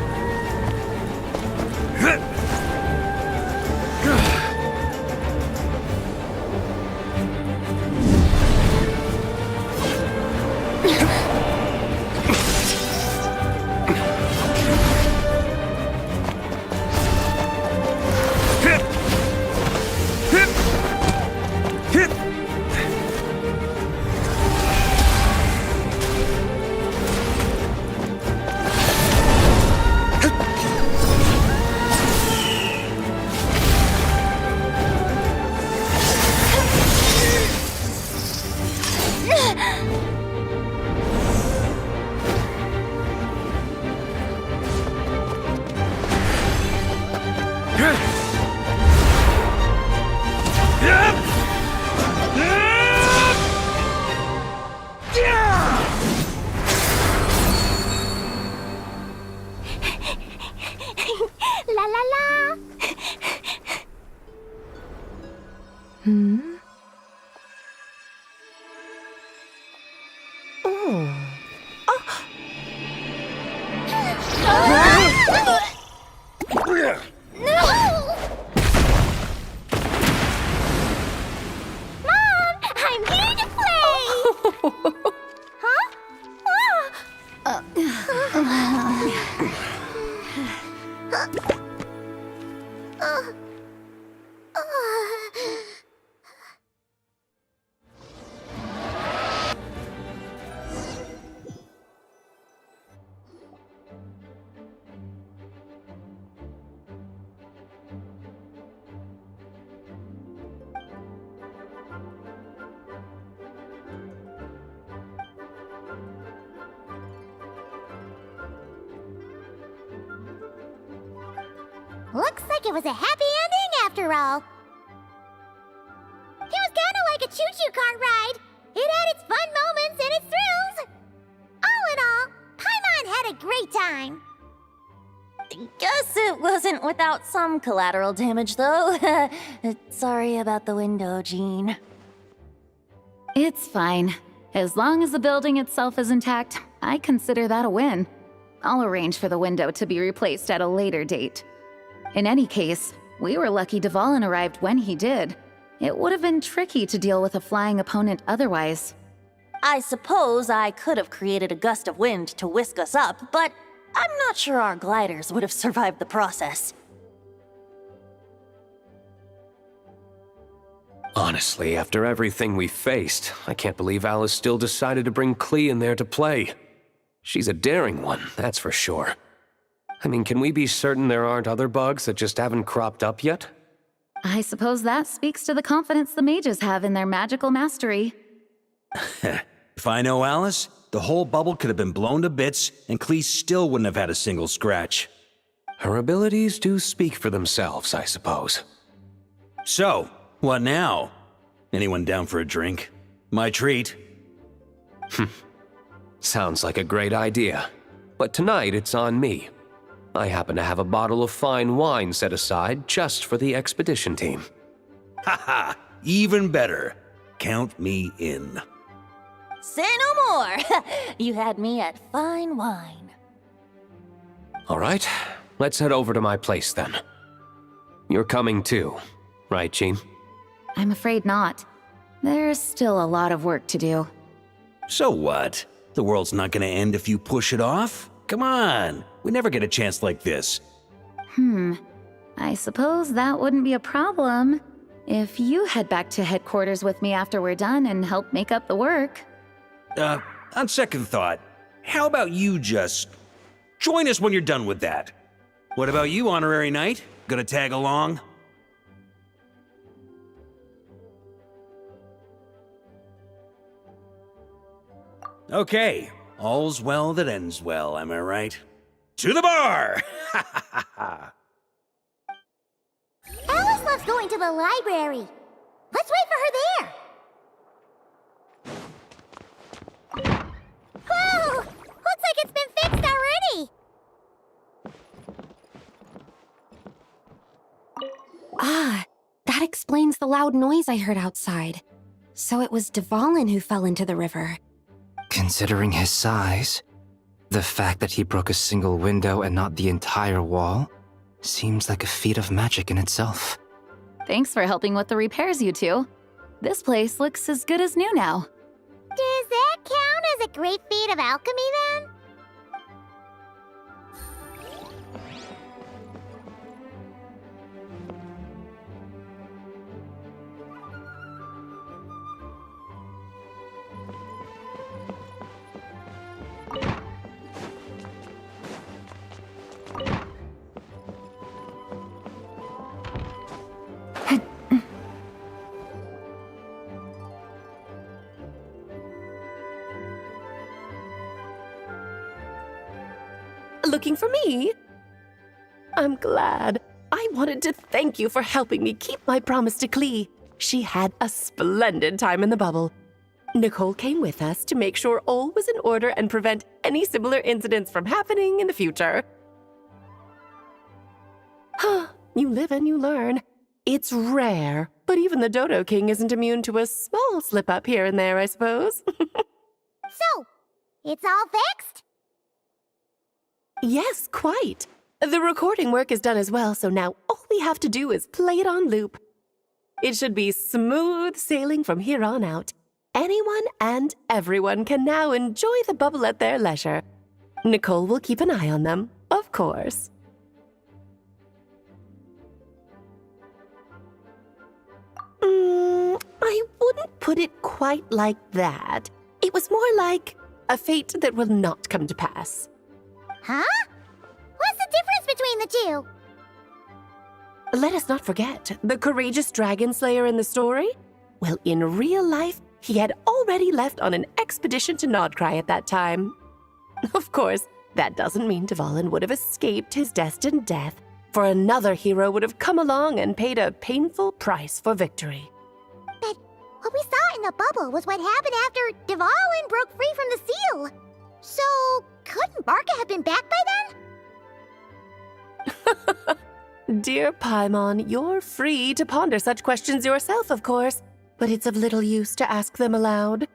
La la la! Oh. Huh? Looks like it was a happy ending after all. It was kinda like a choo-choo car ride. It had its fun moments and its thrills. All in all, Paimon had a great time. Guess it wasn't without some collateral damage, though. Sorry about the window, Jean. It's fine. As long as the building itself is intact, I consider that a win. I'll arrange for the window to be replaced at a later date. In any case, we were lucky Dvalin arrived when he did. It would have been tricky to deal with a flying opponent otherwise. I suppose I could have created a gust of wind to whisk us up, but I'm not sure our gliders would have survived the process. Honestly, after everything we faced, I can't believe Alice still decided to bring Klee in there to play. She's a daring one, that's for sure. I mean, can we be certain there aren't other bugs that just haven't cropped up yet? I suppose that speaks to the confidence the mages have in their magical mastery. If I know Alice, the whole bubble could have been blown to bits, and Klee still wouldn't have had a single scratch. Her abilities do speak for themselves, I suppose. So, what now? Anyone down for a drink? My treat. Sounds like a great idea. But tonight it's on me. I happen to have a bottle of fine wine set aside just for the expedition team. Haha, even better. Count me in. Say no more! You had me at fine wine. All right, let's head over to my place then. You're coming too, right, Jean? I'm afraid not. There's still a lot of work to do. So what? The world's not gonna end if you push it off? Come on, we never get a chance like this. I suppose that wouldn't be a problem if you head back to headquarters with me after we're done and help make up the work. On second thought, how about you just join us when you're done with that? What about you, Honorary Knight? Gonna tag along? Okay, all's well that ends well, am I right? To the bar! Alice loves going to the library. Let's wait for her there. Whoa! Looks like it's been fixed already. Ah, that explains the loud noise I heard outside. So it was Dvalin who fell into the river. Considering his size, the fact that he broke a single window and not the entire wall seems like a feat of magic in itself. Thanks for helping with the repairs, you two. This place looks as good as new now. Does that count as a great feat of alchemy then? Looking for me? I'm glad. I wanted to thank you for helping me keep my promise to Klee. She had a splendid time in the bubble. Nicole came with us to make sure all was in order and prevent any similar incidents from happening in the future. You live and you learn. It's rare, but even the Dodo King isn't immune to a small slip-up here and there, I suppose. So, it's all fixed? Yes, quite. The recording work is done as well, so now all we have to do is play it on loop. It should be smooth sailing from here on out. anyone and everyone can now enjoy the bubble at their leisure. Nicole will keep an eye on them, of course. I wouldn't put it quite like that. It was more like a fate that will not come to pass. Huh? What's the difference between the two? Let us not forget the courageous dragon slayer in the story. Well, in real life, he had already left on an expedition to Nodcry at that time. Of course, that doesn't mean Dvalin would have escaped his destined death, for another hero would have come along and paid a painful price for victory. But what we saw in the bubble was what happened after Dvalin broke free from the seal. So, couldn't Barca have been back by then? Dear Paimon, you're free to ponder such questions yourself, of course, but it's of little use to ask them aloud.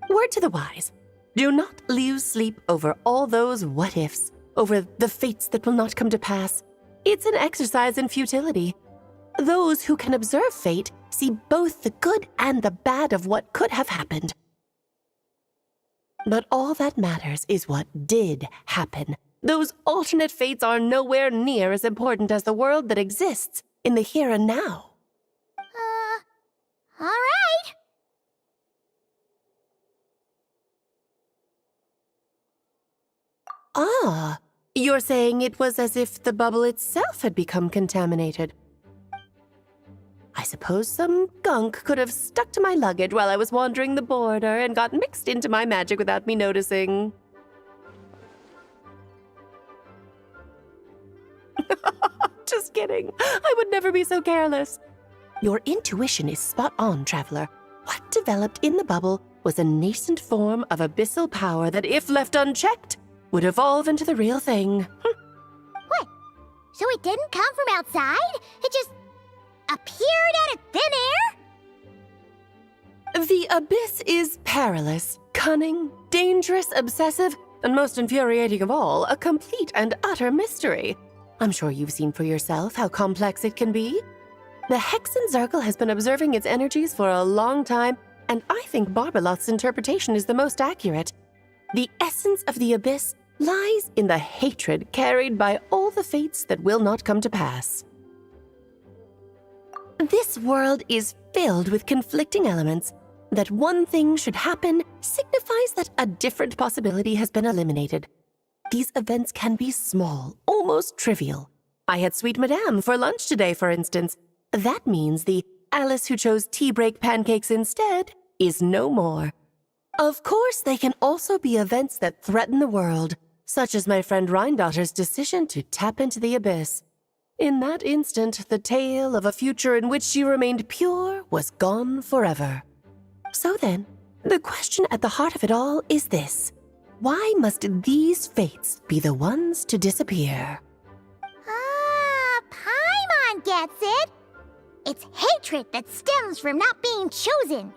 Word to the wise, do not lose sleep over all those what-ifs, over the fates that will not come to pass. It's an exercise in futility. Those who can observe fate see both the good and the bad of what could have happened. But all that matters is what did happen. Those alternate fates are nowhere near as important as the world that exists in the here and now. All right. Ah, you're saying it was as if the bubble itself had become contaminated. I suppose some gunk could have stuck to my luggage while I was wandering the border and got mixed into my magic without me noticing. Just kidding. I would never be so careless. Your intuition is spot on, Traveler. What developed in the bubble was a nascent form of abyssal power that, if left unchecked, would evolve into the real thing. What? So it didn't come from outside? It just appeared out of thin air? The abyss is perilous, cunning, dangerous, obsessive, and most infuriating of all, a complete and utter mystery. I'm sure you've seen for yourself how complex it can be. The Hexen Circle has been observing its energies for a long time, and I think Barbeloth's interpretation is the most accurate. The essence of the abyss lies in the hatred carried by all the fates that will not come to pass. This world is filled with conflicting elements. That one thing should happen signifies that a different possibility has been eliminated. These events can be small, almost trivial. I had Sweet Madame for lunch today, for instance. That means the Alice who chose tea break pancakes instead is no more. Of course, they can also be events that threaten the world, such as my friend Rhindotter's decision to tap into the abyss. In that instant, the tale of a future in which she remained pure was gone forever. So then, the question at the heart of it all is this. Why must these fates be the ones to disappear? Paimon gets it. It's hatred that stems from not being chosen.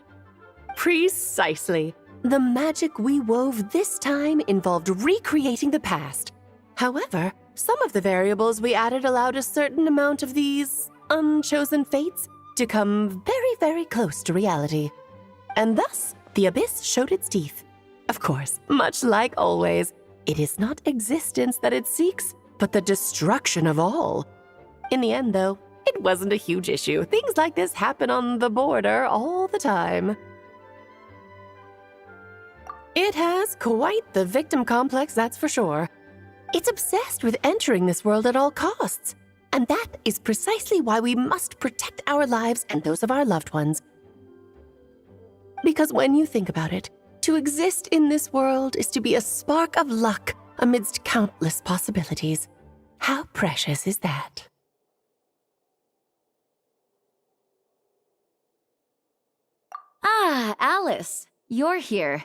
Precisely. The magic we wove this time involved recreating the past. However, some of the variables we added allowed a certain amount of these unchosen fates to come very, very close to reality. And thus, the abyss showed its teeth. Of course, much like always, it is not existence that it seeks, but the destruction of all. In the end, though, it wasn't a huge issue. Things like this happen on the border all the time. It has quite the victim complex, that's for sure. It's obsessed with entering this world at all costs. And that is precisely why we must protect our lives and those of our loved ones. Because when you think about it, to exist in this world is to be a spark of luck amidst countless possibilities. How precious is that? Ah, Alice, you're here.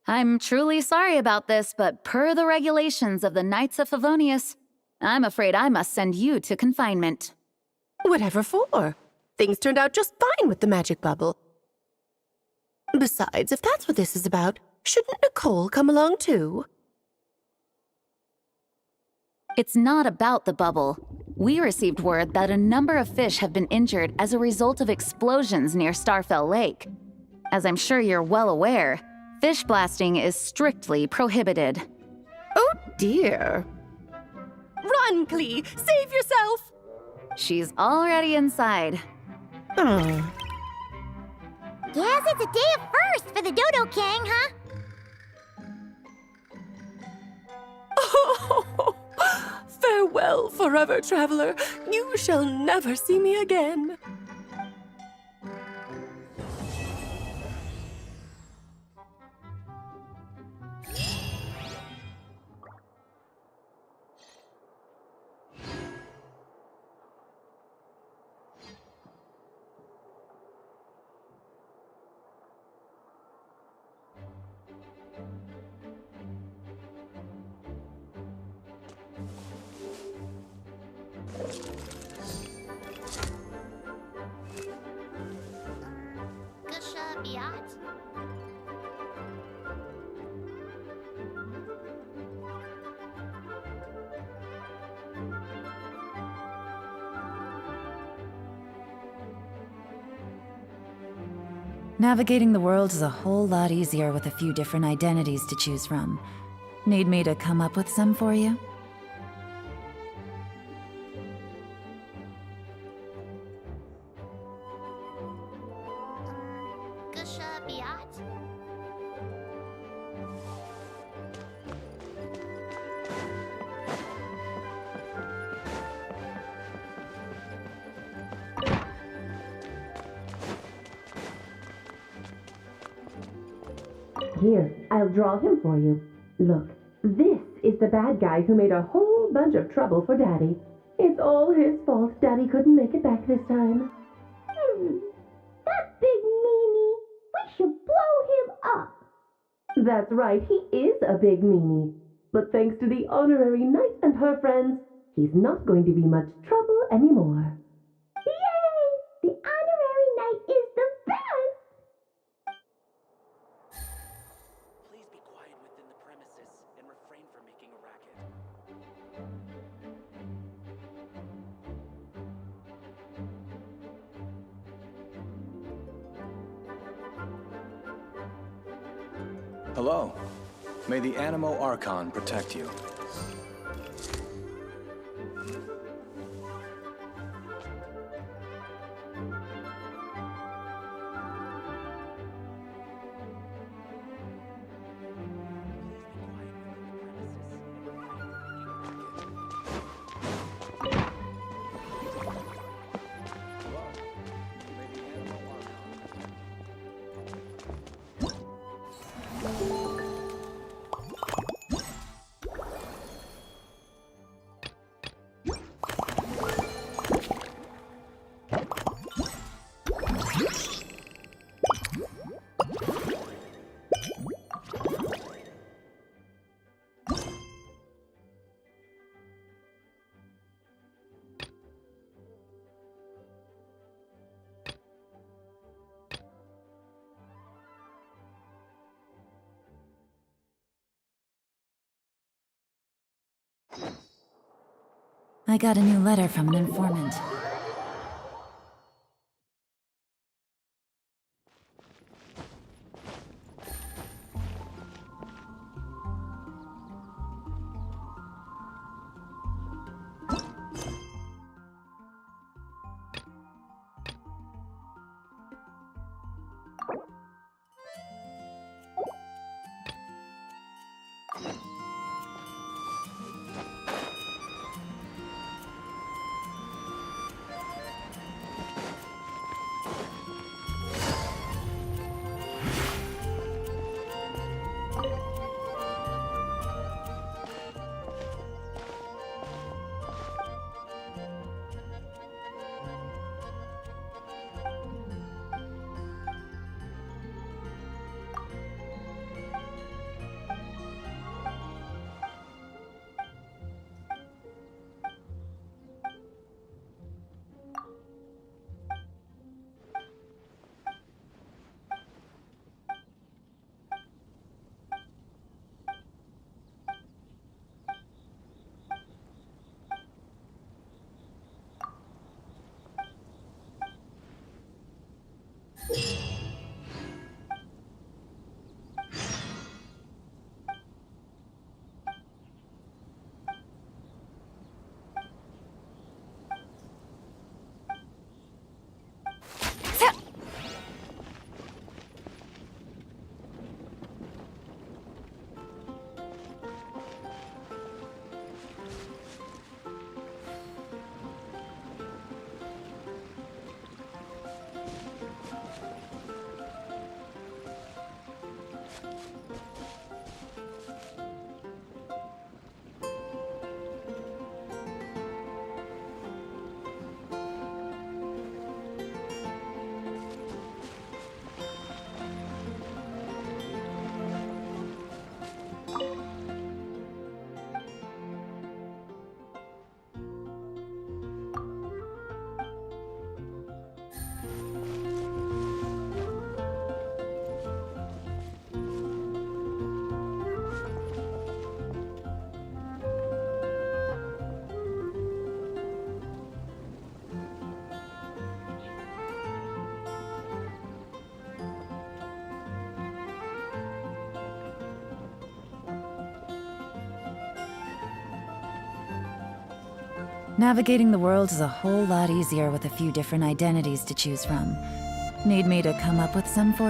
I'm truly sorry about this, but per the regulations of the Knights of Favonius, I'm afraid I must send you to confinement. Whatever for? Things turned out just fine with the magic bubble. Besides, if that's what this is about, shouldn't Nicole come along too? It's not about the bubble. We received word that a number of fish have been injured as a result of explosions near Starfell Lake. As I'm sure you're well aware, fish blasting is strictly prohibited. Oh dear. Run, Klee! Save yourself! She's already inside. Guess it's a day of first for the Dodo King, huh? Oh, farewell, forever traveler. You shall never see me again. Gusha Biat? Navigating the world is a whole lot easier with a few different identities to choose from. Need me to come up with some for you? Gusha Biat? Here, I'll draw him for you. Look, this is the bad guy who made a whole bunch of trouble for Daddy. It's all his fault Daddy couldn't make it back this time. That big meanie! We should blow him up! That's right, he is a big meanie. But thanks to the honorary knight and her friends, he's not going to be much trouble anymore. Yay! The honorary knight is the best! Please be quiet within the premises and refrain from making a racket. Hello. May the Animo Archon protect you. I got a new letter from an informant. Navigating the world is a whole lot easier with a few different identities to choose from. Need me to come up with some for you?